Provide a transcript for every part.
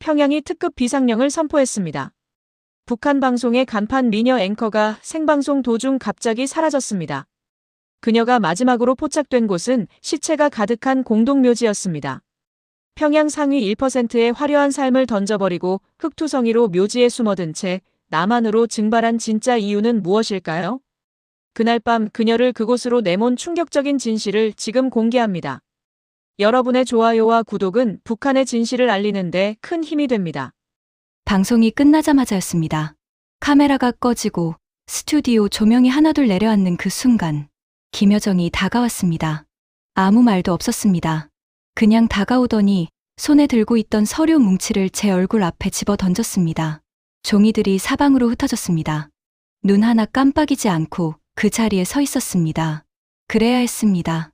평양이 특급 비상령을 선포했습니다. 북한 방송의 간판 미녀 앵커가 생방송 도중 갑자기 사라졌습니다. 그녀가 마지막으로 포착된 곳은 시체가 가득한 공동묘지였습니다. 평양 상위 1%의 화려한 삶을 던져버리고 흙투성이로 묘지에 숨어든 채 남한으로 증발한 진짜 이유는 무엇일까요? 그날 밤 그녀를 그곳으로 내몬 충격적인 진실을 지금 공개합니다. 여러분의 좋아요와 구독은 북한의 진실을 알리는 데 큰 힘이 됩니다. 방송이 끝나자마자였습니다. 카메라가 꺼지고 스튜디오 조명이 하나둘 내려앉는 그 순간 김여정이 다가왔습니다. 아무 말도 없었습니다. 그냥 다가오더니 손에 들고 있던 서류 뭉치를 제 얼굴 앞에 집어 던졌습니다. 종이들이 사방으로 흩어졌습니다. 눈 하나 깜빡이지 않고 그 자리에 서 있었습니다. 그래야 했습니다.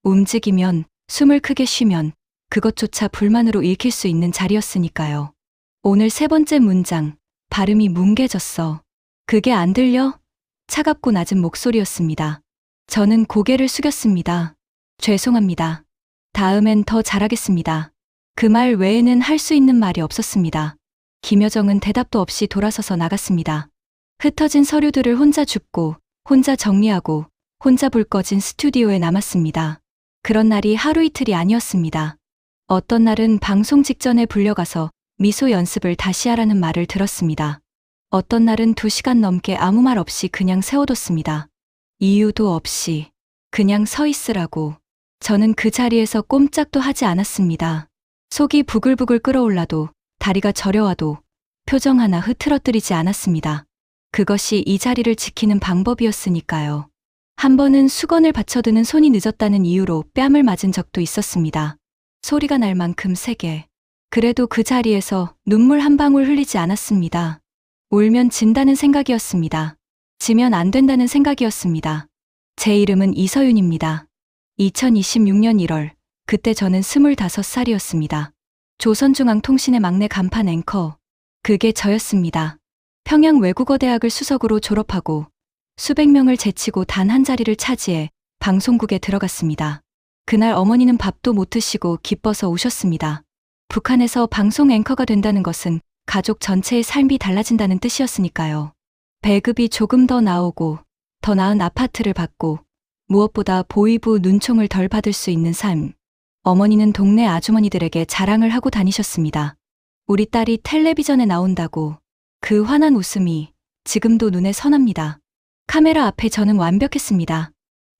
움직이면, 숨을 크게 쉬면 그것조차 불만으로 읽힐 수 있는 자리였으니까요. 오늘 세 번째 문장, 발음이 뭉개졌어. 그게 안 들려? 차갑고 낮은 목소리였습니다. 저는 고개를 숙였습니다. 죄송합니다. 다음엔 더 잘하겠습니다. 그 말 외에는 할 수 있는 말이 없었습니다. 김여정은 대답도 없이 돌아서서 나갔습니다. 흩어진 서류들을 혼자 줍고, 혼자 정리하고, 혼자 불 꺼진 스튜디오에 남았습니다. 그런 날이 하루 이틀이 아니었습니다. 어떤 날은 방송 직전에 불려가서 미소 연습을 다시 하라는 말을 들었습니다. 어떤 날은 2시간 넘게 아무 말 없이 그냥 세워뒀습니다. 이유도 없이 그냥 서 있으라고. 저는 그 자리에서 꼼짝도 하지 않았습니다. 속이 부글부글 끓어올라도 다리가 저려와도 표정 하나 흐트러뜨리지 않았습니다. 그것이 이 자리를 지키는 방법이었으니까요. 한 번은 수건을 받쳐드는 손이 늦었다는 이유로 뺨을 맞은 적도 있었습니다. 소리가 날 만큼 세게. 그래도 그 자리에서 눈물 한 방울 흘리지 않았습니다. 울면 진다는 생각이었습니다. 지면 안 된다는 생각이었습니다. 제 이름은 이서윤입니다. 2026년 1월, 그때 저는 25살이었습니다. 조선중앙통신의 막내 간판 앵커. 그게 저였습니다. 평양 외국어대학을 수석으로 졸업하고 수백 명을 제치고 단 한 자리를 차지해 방송국에 들어갔습니다. 그날 어머니는 밥도 못 드시고 기뻐서 우셨습니다. 북한에서 방송 앵커가 된다는 것은 가족 전체의 삶이 달라진다는 뜻이었으니까요. 배급이 조금 더 나오고 더 나은 아파트를 받고 무엇보다 보위부 눈총을 덜 받을 수 있는 삶. 어머니는 동네 아주머니들에게 자랑을 하고 다니셨습니다. 우리 딸이 텔레비전에 나온다고. 그 환한 웃음이 지금도 눈에 선합니다. 카메라 앞에 저는 완벽했습니다.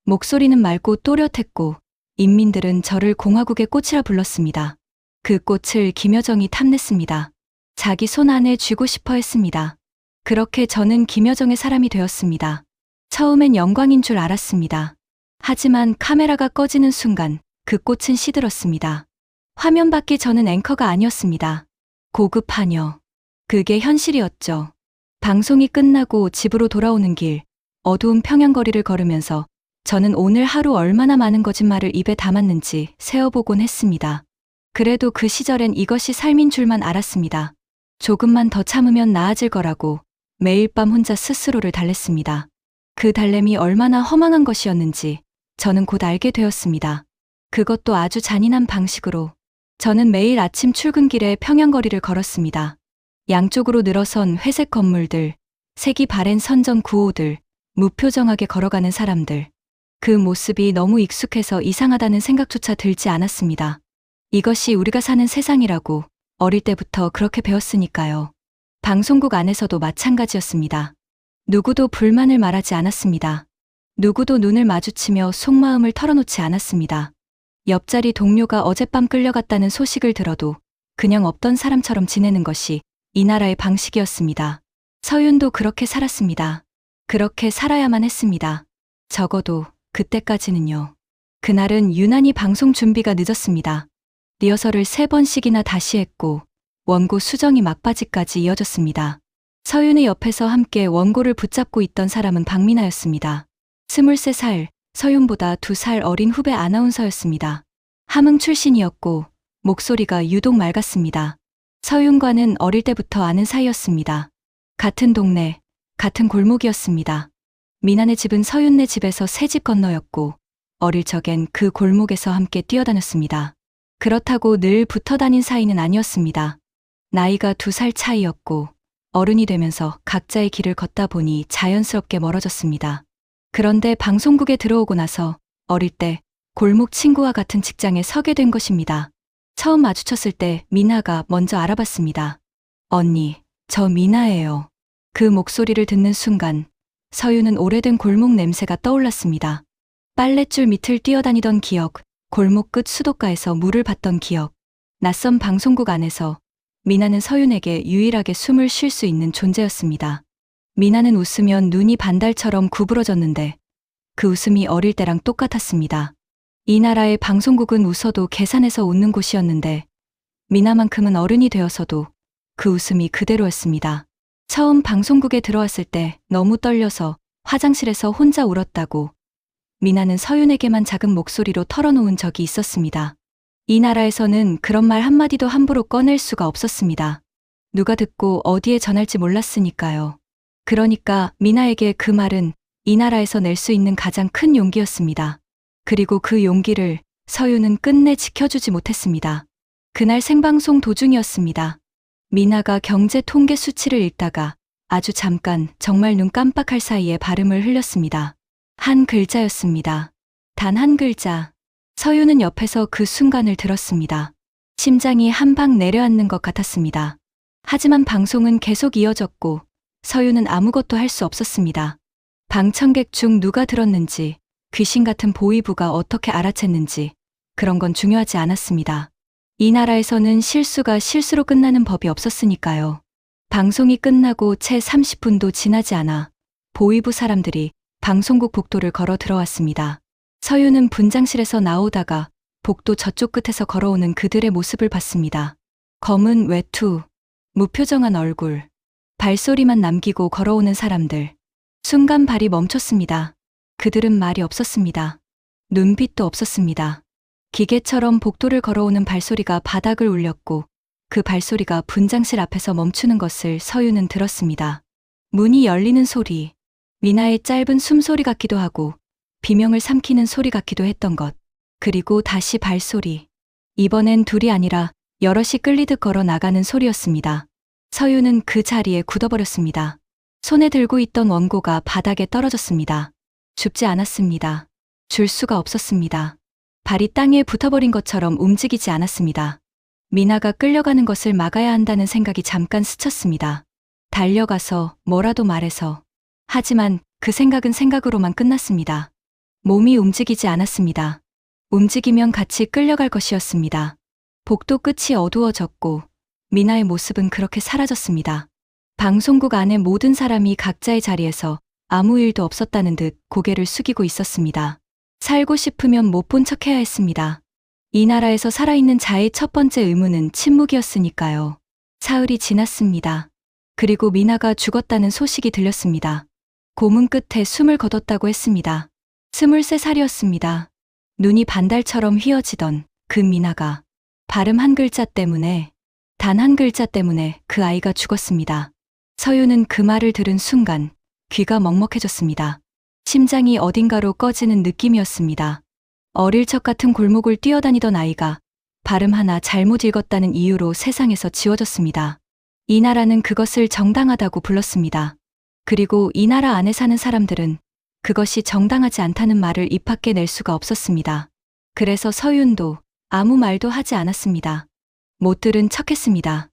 목소리는 맑고 또렷했고 인민들은 저를 공화국의 꽃이라 불렀습니다. 그 꽃을 김여정이 탐냈습니다. 자기 손 안에 쥐고 싶어 했습니다. 그렇게 저는 김여정의 사람이 되었습니다. 처음엔 영광인 줄 알았습니다. 하지만 카메라가 꺼지는 순간 그 꽃은 시들었습니다. 화면 밖에 저는 앵커가 아니었습니다. 고급 하녀. 그게 현실이었죠. 방송이 끝나고 집으로 돌아오는 길, 어두운 평양거리를 걸으면서 저는 오늘 하루 얼마나 많은 거짓말을 입에 담았는지 세어보곤 했습니다. 그래도 그 시절엔 이것이 삶인 줄만 알았습니다. 조금만 더 참으면 나아질 거라고 매일 밤 혼자 스스로를 달랬습니다. 그 달램이 얼마나 허망한 것이었는지 저는 곧 알게 되었습니다. 그것도 아주 잔인한 방식으로. 저는 매일 아침 출근길에 평양거리를 걸었습니다. 양쪽으로 늘어선 회색 건물들, 색이 바랜 선전 구호들, 무표정하게 걸어가는 사람들. 그 모습이 너무 익숙해서 이상하다는 생각조차 들지 않았습니다. 이것이 우리가 사는 세상이라고 어릴 때부터 그렇게 배웠으니까요. 방송국 안에서도 마찬가지였습니다. 누구도 불만을 말하지 않았습니다. 누구도 눈을 마주치며 속마음을 털어놓지 않았습니다. 옆자리 동료가 어젯밤 끌려갔다는 소식을 들어도 그냥 없던 사람처럼 지내는 것이 이 나라의 방식이었습니다. 서윤도 그렇게 살았습니다. 그렇게 살아야만 했습니다. 적어도 그때까지는요. 그날은 유난히 방송 준비가 늦었습니다. 리허설을 3번씩이나 다시 했고 원고 수정이 막바지까지 이어졌습니다. 서윤의 옆에서 함께 원고를 붙잡고 있던 사람은 박민아였습니다. 23살, 서윤보다 2살 어린 후배 아나운서였습니다. 함흥 출신이었고 목소리가 유독 맑았습니다. 서윤과는 어릴 때부터 아는 사이였습니다. 같은 동네, 같은 골목이었습니다. 민아네 집은 서윤네 집에서 3집 건너였고 어릴 적엔 그 골목에서 함께 뛰어다녔습니다. 그렇다고 늘 붙어 다닌 사이는 아니었습니다. 나이가 2살 차이였고 어른이 되면서 각자의 길을 걷다 보니 자연스럽게 멀어졌습니다. 그런데 방송국에 들어오고 나서 어릴 때 골목 친구와 같은 직장에 서게 된 것입니다. 처음 마주쳤을 때 미나가 먼저 알아봤습니다. 언니, 저 미나예요. 그 목소리를 듣는 순간 서유는 오래된 골목 냄새가 떠올랐습니다. 빨랫줄 밑을 뛰어다니던 기억, 골목 끝 수도가에서 물을 받던 기억, 낯선 방송국 안에서 미나는 서윤에게 유일하게 숨을 쉴 수 있는 존재였습니다. 미나는 웃으면 눈이 반달처럼 구부러졌는데 그 웃음이 어릴 때랑 똑같았습니다. 이 나라의 방송국은 웃어도 계산해서 웃는 곳이었는데 미나만큼은 어른이 되어서도 그 웃음이 그대로였습니다. 처음 방송국에 들어왔을 때 너무 떨려서 화장실에서 혼자 울었다고 미나는 서윤에게만 작은 목소리로 털어놓은 적이 있었습니다. 이 나라에서는 그런 말 한마디도 함부로 꺼낼 수가 없었습니다. 누가 듣고 어디에 전할지 몰랐으니까요. 그러니까 미나에게 그 말은 이 나라에서 낼 수 있는 가장 큰 용기였습니다. 그리고 그 용기를 서윤은 끝내 지켜주지 못했습니다. 그날 생방송 도중이었습니다. 미나가 경제 통계 수치를 읽다가 아주 잠깐 정말 눈 깜빡할 사이에 발음을 흘렸습니다. 한 글자였습니다. 단 한 글자. 서윤은 옆에서 그 순간을 들었습니다. 심장이 한 방 내려앉는 것 같았습니다. 하지만 방송은 계속 이어졌고 서윤은 아무것도 할 수 없었습니다. 방청객 중 누가 들었는지, 귀신 같은 보이부가 어떻게 알아챘는지 그런 건 중요하지 않았습니다. 이 나라에서는 실수가 실수로 끝나는 법이 없었으니까요. 방송이 끝나고 채 30분도 지나지 않아 보이부 사람들이 방송국 복도를 걸어 들어왔습니다. 서윤은 분장실에서 나오다가 복도 저쪽 끝에서 걸어오는 그들의 모습을 봤습니다. 검은 외투, 무표정한 얼굴, 발소리만 남기고 걸어오는 사람들. 순간 발이 멈췄습니다. 그들은 말이 없었습니다. 눈빛도 없었습니다. 기계처럼 복도를 걸어오는 발소리가 바닥을 울렸고 그 발소리가 분장실 앞에서 멈추는 것을 서윤은 들었습니다. 문이 열리는 소리, 미나의 짧은 숨소리 같기도 하고 비명을 삼키는 소리 같기도 했던 것. 그리고 다시 발소리. 이번엔 둘이 아니라 여럿이 끌리듯 걸어 나가는 소리였습니다. 서윤은 그 자리에 굳어버렸습니다. 손에 들고 있던 원고가 바닥에 떨어졌습니다. 줍지 않았습니다. 줄 수가 없었습니다. 발이 땅에 붙어버린 것처럼 움직이지 않았습니다. 미나가 끌려가는 것을 막아야 한다는 생각이 잠깐 스쳤습니다. 달려가서 뭐라도 말해서. 하지만 그 생각은 생각으로만 끝났습니다. 몸이 움직이지 않았습니다. 움직이면 같이 끌려갈 것이었습니다. 복도 끝이 어두워졌고 미나의 모습은 그렇게 사라졌습니다. 방송국 안의 모든 사람이 각자의 자리에서 아무 일도 없었다는 듯 고개를 숙이고 있었습니다. 살고 싶으면 못 본 척해야 했습니다. 이 나라에서 살아있는 자의 첫 번째 의무는 침묵이었으니까요. 사흘이 지났습니다. 그리고 미나가 죽었다는 소식이 들렸습니다. 고문 끝에 숨을 거뒀다고 했습니다. 23살이었습니다. 눈이 반달처럼 휘어지던 그 미나가 발음 한 글자 때문에, 단 한 글자 때문에 그 아이가 죽었습니다. 서윤은 그 말을 들은 순간 귀가 먹먹해졌습니다. 심장이 어딘가로 꺼지는 느낌이었습니다. 어릴 적 같은 골목을 뛰어다니던 아이가 발음 하나 잘못 읽었다는 이유로 세상에서 지워졌습니다. 이 나라는 그것을 정당하다고 불렀습니다. 그리고 이 나라 안에 사는 사람들은 그것이 정당하지 않다는 말을 입 밖에 낼 수가 없었습니다. 그래서 서윤도 아무 말도 하지 않았습니다. 못 들은 척했습니다.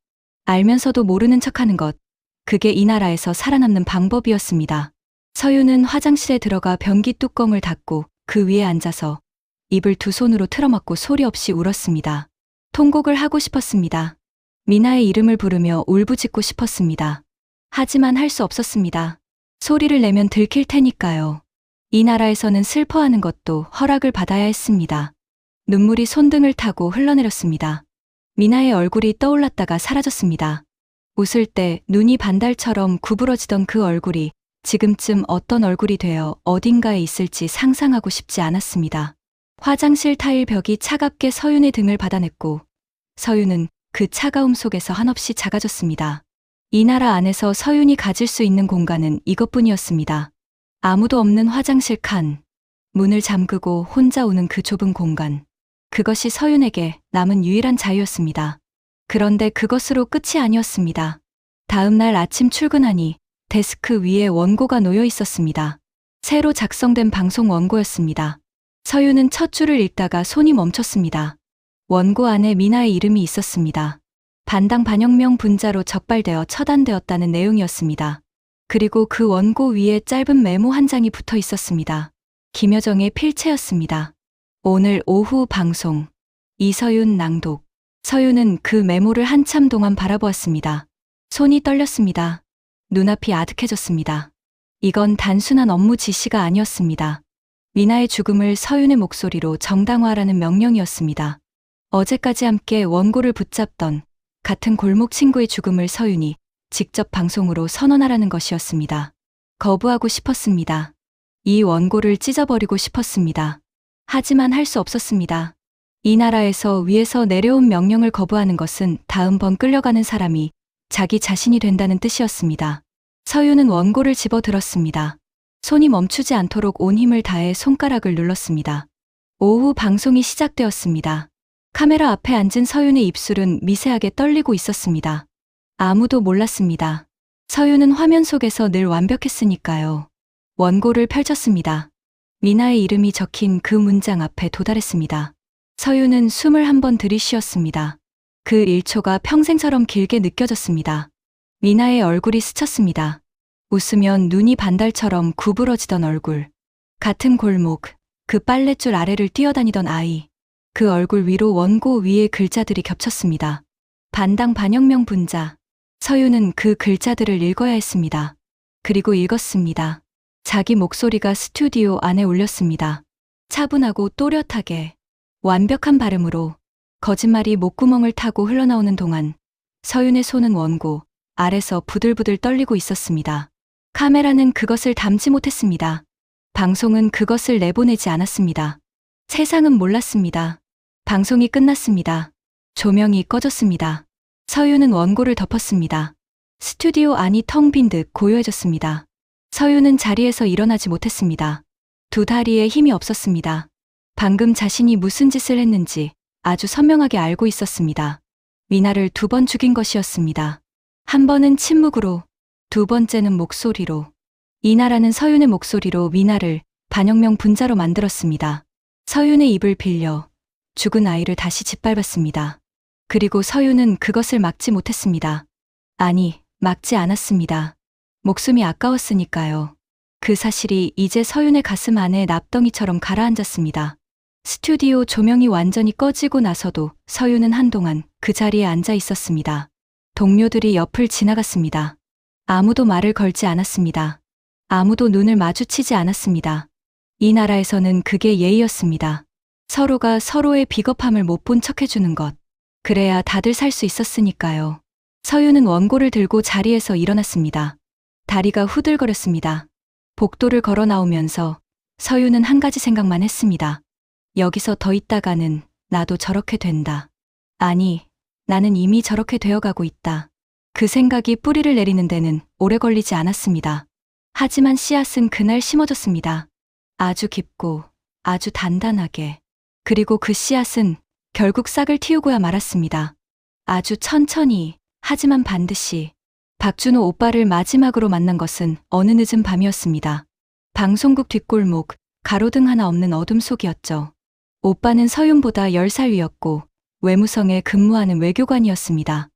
알면서도 모르는 척하는 것, 그게 이 나라에서 살아남는 방법이었습니다. 서윤은 화장실에 들어가 변기 뚜껑을 닫고 그 위에 앉아서 입을 두 손으로 틀어막고 소리 없이 울었습니다. 통곡을 하고 싶었습니다. 미나의 이름을 부르며 울부짖고 싶었습니다. 하지만 할 수 없었습니다. 소리를 내면 들킬 테니까요. 이 나라에서는 슬퍼하는 것도 허락을 받아야 했습니다. 눈물이 손등을 타고 흘러내렸습니다. 미나의 얼굴이 떠올랐다가 사라졌습니다. 웃을 때 눈이 반달처럼 구부러지던 그 얼굴이 지금쯤 어떤 얼굴이 되어 어딘가에 있을지 상상하고 싶지 않았습니다. 화장실 타일 벽이 차갑게 서윤의 등을 받아냈고 서윤은 그 차가움 속에서 한없이 작아졌습니다. 이 나라 안에서 서윤이 가질 수 있는 공간은 이것뿐이었습니다. 아무도 없는 화장실 칸, 문을 잠그고 혼자 우는 그 좁은 공간. 그것이 서윤에게 남은 유일한 자유였습니다. 그런데 그것으로 끝이 아니었습니다. 다음 날 아침 출근하니 데스크 위에 원고가 놓여 있었습니다. 새로 작성된 방송 원고였습니다. 서유는 첫 줄을 읽다가 손이 멈췄습니다. 원고 안에 미나의 이름이 있었습니다. 반당 반영명 분자로 적발되어 처단되었다는 내용이었습니다. 그리고 그 원고 위에 짧은 메모 한 장이 붙어 있었습니다. 김여정의 필체였습니다. 오늘 오후 방송. 이서윤 낭독. 서윤은 그 메모를 한참 동안 바라보았습니다. 손이 떨렸습니다. 눈앞이 아득해졌습니다. 이건 단순한 업무 지시가 아니었습니다. 미나의 죽음을 서윤의 목소리로 정당화하라는 명령이었습니다. 어제까지 함께 원고를 붙잡던 같은 골목 친구의 죽음을 서윤이 직접 방송으로 선언하라는 것이었습니다. 거부하고 싶었습니다. 이 원고를 찢어버리고 싶었습니다. 하지만 할 수 없었습니다. 이 나라에서 위에서 내려온 명령을 거부하는 것은 다음번 끌려가는 사람이 자기 자신이 된다는 뜻이었습니다. 서윤은 원고를 집어들었습니다. 손이 멈추지 않도록 온 힘을 다해 손가락을 눌렀습니다. 오후 방송이 시작되었습니다. 카메라 앞에 앉은 서윤의 입술은 미세하게 떨리고 있었습니다. 아무도 몰랐습니다. 서윤은 화면 속에서 늘 완벽했으니까요. 원고를 펼쳤습니다. 미나의 이름이 적힌 그 문장 앞에 도달했습니다. 서윤은 숨을 한 번 들이쉬었습니다. 그 1초가 평생처럼 길게 느껴졌습니다. 미나의 얼굴이 스쳤습니다. 웃으면 눈이 반달처럼 구부러지던 얼굴. 같은 골목, 그 빨랫줄 아래를 뛰어다니던 아이. 그 얼굴 위로 원고 위에 글자들이 겹쳤습니다. 반당 반영명 분자. 서윤은 그 글자들을 읽어야 했습니다. 그리고 읽었습니다. 자기 목소리가 스튜디오 안에 울렸습니다. 차분하고 또렷하게, 완벽한 발음으로 거짓말이 목구멍을 타고 흘러나오는 동안 서윤의 손은 원고 아래서 부들부들 떨리고 있었습니다. 카메라는 그것을 담지 못했습니다. 방송은 그것을 내보내지 않았습니다. 세상은 몰랐습니다. 방송이 끝났습니다. 조명이 꺼졌습니다. 서윤은 원고를 덮었습니다. 스튜디오 안이 텅 빈 듯 고요해졌습니다. 서윤은 자리에서 일어나지 못했습니다. 두 다리에 힘이 없었습니다. 방금 자신이 무슨 짓을 했는지 아주 선명하게 알고 있었습니다. 미나를 2번 죽인 것이었습니다. 한 번은 침묵으로, 두 번째는 목소리로. 이 나라는 서윤의 목소리로 미나를 반영명 분자로 만들었습니다. 서윤의 입을 빌려 죽은 아이를 다시 짓밟았습니다. 그리고 서윤은 그것을 막지 못했습니다. 아니, 막지 않았습니다. 목숨이 아까웠으니까요. 그 사실이 이제 서윤의 가슴 안에 납덩이처럼 가라앉았습니다. 스튜디오 조명이 완전히 꺼지고 나서도 서윤은 한동안 그 자리에 앉아 있었습니다. 동료들이 옆을 지나갔습니다. 아무도 말을 걸지 않았습니다. 아무도 눈을 마주치지 않았습니다. 이 나라에서는 그게 예의였습니다. 서로가 서로의 비겁함을 못 본 척해주는 것. 그래야 다들 살 수 있었으니까요. 서윤은 원고를 들고 자리에서 일어났습니다. 다리가 후들거렸습니다. 복도를 걸어 나오면서 서윤은 한 가지 생각만 했습니다. 여기서 더 있다가는 나도 저렇게 된다. 아니, 나는 이미 저렇게 되어가고 있다. 그 생각이 뿌리를 내리는 데는 오래 걸리지 않았습니다. 하지만 씨앗은 그날 심어졌습니다. 아주 깊고 아주 단단하게. 그리고 그 씨앗은 결국 싹을 틔우고야 말았습니다. 아주 천천히, 하지만 반드시. 박준호 오빠를 마지막으로 만난 것은 어느 늦은 밤이었습니다. 방송국 뒷골목, 가로등 하나 없는 어둠 속이었죠. 오빠는 서윤보다 10살 위였고 외무성에 근무하는 외교관이었습니다.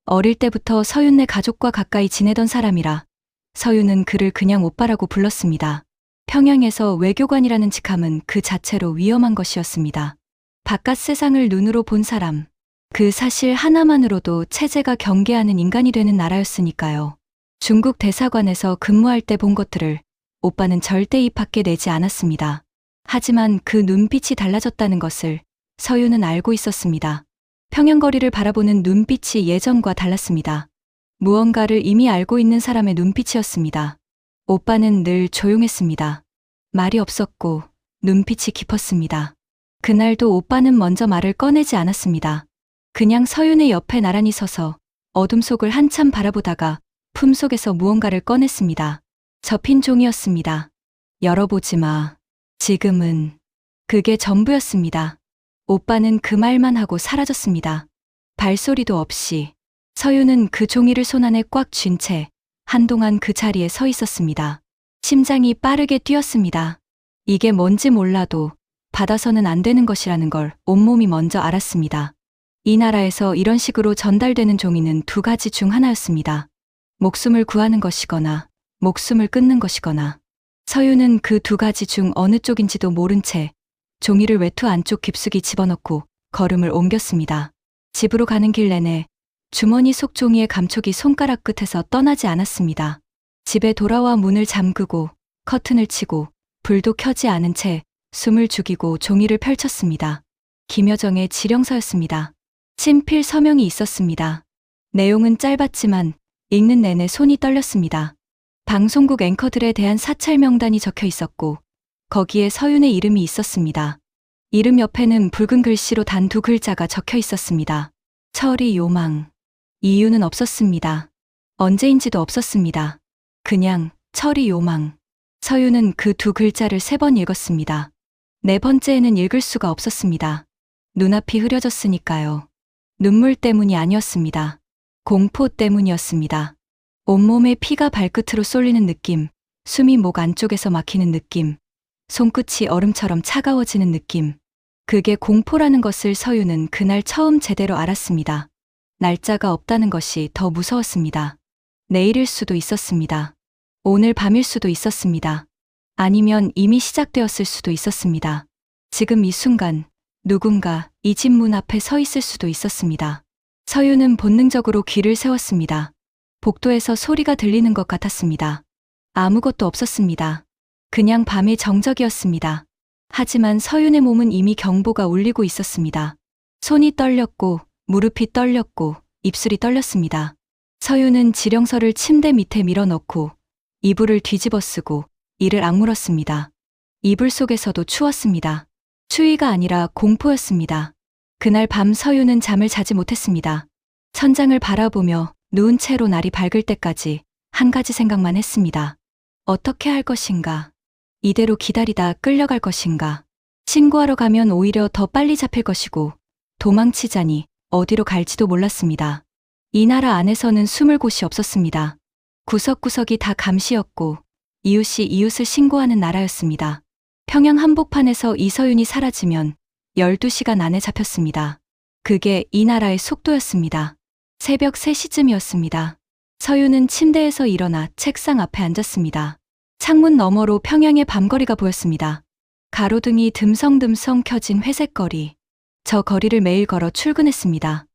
어릴 때부터 서윤네 가족과 가까이 지내던 사람이라 서윤은 그를 그냥 오빠라고 불렀습니다. 평양에서 외교관이라는 직함은 그 자체로 위험한 것이었습니다. 바깥 세상을 눈으로 본 사람, 그 사실 하나만으로도 체제가 경계하는 인간이 되는 나라였으니까요. 중국 대사관에서 근무할 때 본 것들을 오빠는 절대 입 밖에 내지 않았습니다. 하지만 그 눈빛이 달라졌다는 것을 서윤은 알고 있었습니다. 평양거리를 바라보는 눈빛이 예전과 달랐습니다. 무언가를 이미 알고 있는 사람의 눈빛이었습니다. 오빠는 늘 조용했습니다. 말이 없었고 눈빛이 깊었습니다. 그날도 오빠는 먼저 말을 꺼내지 않았습니다. 그냥 서윤의 옆에 나란히 서서 어둠 속을 한참 바라보다가 품속에서 무언가를 꺼냈습니다. 접힌 종이였습니다. 열어보지 마. 지금은. 그게 전부였습니다. 오빠는 그 말만 하고 사라졌습니다. 발소리도 없이 서윤은 그 종이를 손안에 꽉 쥔 채 한동안 그 자리에 서 있었습니다. 심장이 빠르게 뛰었습니다. 이게 뭔지 몰라도 받아서는 안 되는 것이라는 걸 온몸이 먼저 알았습니다. 이 나라에서 이런 식으로 전달되는 종이는 두 가지 중 하나였습니다. 목숨을 구하는 것이거나 목숨을 끊는 것이거나. 서윤은 그 두 가지 중 어느 쪽인지도 모른 채 종이를 외투 안쪽 깊숙이 집어넣고 걸음을 옮겼습니다. 집으로 가는 길 내내 주머니 속 종이의 감촉이 손가락 끝에서 떠나지 않았습니다. 집에 돌아와 문을 잠그고 커튼을 치고 불도 켜지 않은 채 숨을 죽이고 종이를 펼쳤습니다. 김여정의 지령서였습니다. 친필 서명이 있었습니다. 내용은 짧았지만 읽는 내내 손이 떨렸습니다. 방송국 앵커들에 대한 사찰 명단이 적혀 있었고 거기에 서윤의 이름이 있었습니다. 이름 옆에는 붉은 글씨로 단 두 글자가 적혀 있었습니다. 처리 요망. 이유는 없었습니다. 언제인지도 없었습니다. 그냥 처리 요망. 서윤은 그 두 글자를 3번 읽었습니다. 네 번째에는 읽을 수가 없었습니다. 눈앞이 흐려졌으니까요. 눈물 때문이 아니었습니다. 공포 때문이었습니다. 온몸에 피가 발끝으로 쏠리는 느낌, 숨이 목 안쪽에서 막히는 느낌, 손끝이 얼음처럼 차가워지는 느낌. 그게 공포라는 것을 서윤은 그날 처음 제대로 알았습니다. 날짜가 없다는 것이 더 무서웠습니다. 내일일 수도 있었습니다. 오늘 밤일 수도 있었습니다. 아니면 이미 시작되었을 수도 있었습니다. 지금 이 순간 누군가 이 집 문 앞에 서 있을 수도 있었습니다. 서윤은 본능적으로 귀를 세웠습니다. 복도에서 소리가 들리는 것 같았습니다. 아무것도 없었습니다. 그냥 밤의 정적이었습니다. 하지만 서윤의 몸은 이미 경보가 울리고 있었습니다. 손이 떨렸고 무릎이 떨렸고 입술이 떨렸습니다. 서윤은 지령서를 침대 밑에 밀어넣고 이불을 뒤집어 쓰고 이를 악물었습니다. 이불 속에서도 추웠습니다. 추위가 아니라 공포였습니다. 그날 밤 서윤은 잠을 자지 못했습니다. 천장을 바라보며 누운 채로 날이 밝을 때까지 한 가지 생각만 했습니다. 어떻게 할 것인가? 이대로 기다리다 끌려갈 것인가? 신고하러 가면 오히려 더 빨리 잡힐 것이고 도망치자니 어디로 갈지도 몰랐습니다. 이 나라 안에서는 숨을 곳이 없었습니다. 구석구석이 다 감시였고 이웃이 이웃을 신고하는 나라였습니다. 평양 한복판에서 이서윤이 사라지면 12시간 안에 잡혔습니다. 그게 이 나라의 속도였습니다. 새벽 3시쯤이었습니다. 서윤은 침대에서 일어나 책상 앞에 앉았습니다. 창문 너머로 평양의 밤거리가 보였습니다. 가로등이 듬성듬성 켜진 회색 거리. 저 거리를 매일 걸어 출근했습니다.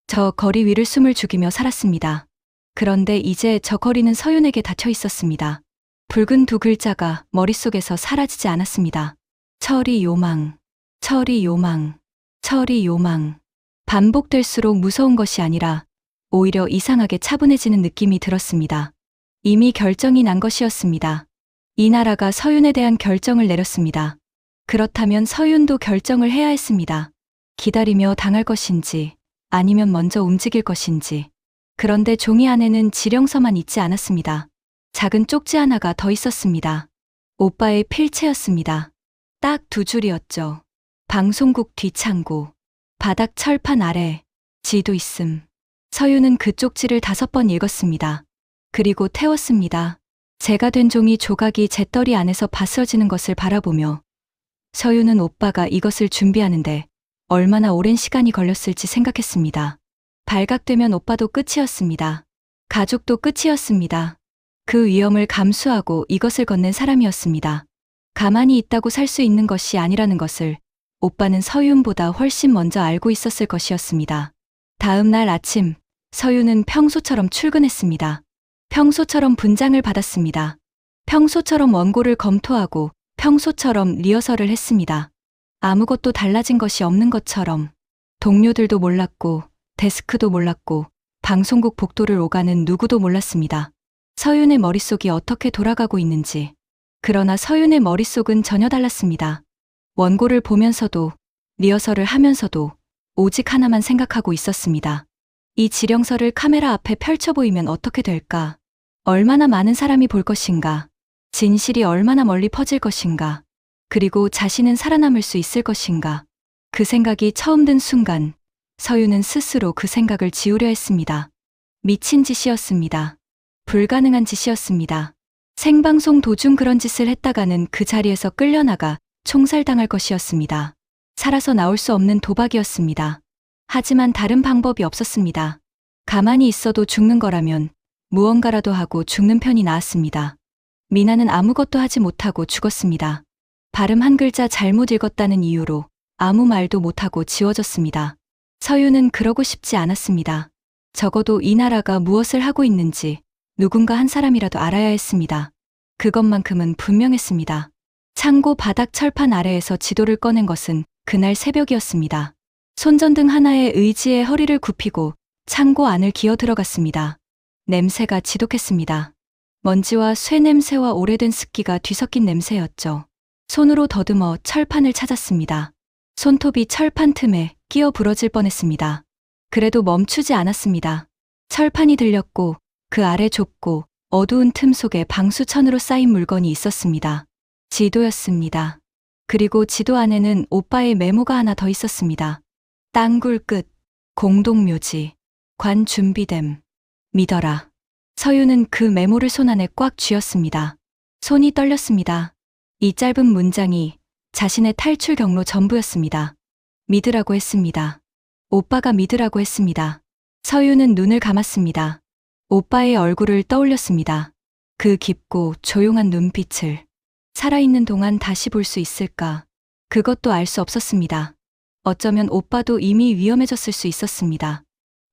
저 거리 위를 숨을 죽이며 살았습니다. 그런데 이제 저 거리는 서윤에게 닫혀 있었습니다. 붉은 두 글자가 머릿속에서 사라지지 않았습니다. 처리 요망, 처리 요망, 처리 요망. 반복될수록 무서운 것이 아니라 오히려 이상하게 차분해지는 느낌이 들었습니다. 이미 결정이 난 것이었습니다. 이 나라가 서윤에 대한 결정을 내렸습니다. 그렇다면 서윤도 결정을 해야 했습니다. 기다리며 당할 것인지 아니면 먼저 움직일 것인지. 그런데 종이 안에는 지령서만 있지 않았습니다. 작은 쪽지 하나가 더 있었습니다. 오빠의 필체였습니다. 딱 2줄이었죠. 방송국 뒷창고, 바닥 철판 아래, 지도 있음. 서윤은 그 쪽지를 5번 읽었습니다. 그리고 태웠습니다. 제가 된 종이 조각이 재떨이 안에서 바스러지는 것을 바라보며 서윤은 오빠가 이것을 준비하는데 얼마나 오랜 시간이 걸렸을지 생각했습니다. 발각되면 오빠도 끝이었습니다. 가족도 끝이었습니다. 그 위험을 감수하고 이것을 건넨 사람이었습니다. 가만히 있다고 살 수 있는 것이 아니라는 것을 오빠는 서윤보다 훨씬 먼저 알고 있었을 것이었습니다. 다음 날 아침, 서윤은 평소처럼 출근했습니다. 평소처럼 분장을 받았습니다. 평소처럼 원고를 검토하고 평소처럼 리허설을 했습니다. 아무것도 달라진 것이 없는 것처럼. 동료들도 몰랐고 데스크도 몰랐고 방송국 복도를 오가는 누구도 몰랐습니다. 서윤의 머릿속이 어떻게 돌아가고 있는지. 그러나 서윤의 머릿속은 전혀 달랐습니다. 원고를 보면서도 리허설을 하면서도 오직 하나만 생각하고 있었습니다. 이 지령서를 카메라 앞에 펼쳐 보이면 어떻게 될까? 얼마나 많은 사람이 볼 것인가? 진실이 얼마나 멀리 퍼질 것인가? 그리고 자신은 살아남을 수 있을 것인가? 그 생각이 처음 든 순간 서윤은 스스로 그 생각을 지우려 했습니다. 미친 짓이었습니다. 불가능한 짓이었습니다. 생방송 도중 그런 짓을 했다가는 그 자리에서 끌려나가 총살당할 것이었습니다. 살아서 나올 수 없는 도박이었습니다. 하지만 다른 방법이 없었습니다. 가만히 있어도 죽는 거라면 무언가라도 하고 죽는 편이 나았습니다. 미나는 아무것도 하지 못하고 죽었습니다. 발음 한 글자 잘못 읽었다는 이유로 아무 말도 못하고 지워졌습니다. 서윤은 그러고 싶지 않았습니다. 적어도 이 나라가 무엇을 하고 있는지 누군가 한 사람이라도 알아야 했습니다. 그것만큼은 분명했습니다. 창고 바닥 철판 아래에서 지도를 꺼낸 것은 그날 새벽이었습니다. 손전등 하나에 의지에 허리를 굽히고 창고 안을 기어 들어갔습니다. 냄새가 지독했습니다. 먼지와 쇠 냄새와 오래된 습기가 뒤섞인 냄새였죠. 손으로 더듬어 철판을 찾았습니다. 손톱이 철판 틈에 끼어 부러질 뻔했습니다. 그래도 멈추지 않았습니다. 철판이 들렸고 그 아래 좁고 어두운 틈 속에 방수천으로 쌓인 물건이 있었습니다. 지도였습니다. 그리고 지도 안에는 오빠의 메모가 하나 더 있었습니다. 땅굴 끝, 공동묘지, 관 준비됨, 믿어라. 서윤은 그 메모를 손안에 꽉 쥐었습니다. 손이 떨렸습니다. 이 짧은 문장이 자신의 탈출 경로 전부였습니다. 믿으라고 했습니다. 오빠가 믿으라고 했습니다. 서윤은 눈을 감았습니다. 오빠의 얼굴을 떠올렸습니다. 그 깊고 조용한 눈빛을 살아있는 동안 다시 볼 수 있을까? 그것도 알 수 없었습니다. 어쩌면 오빠도 이미 위험해졌을 수 있었습니다.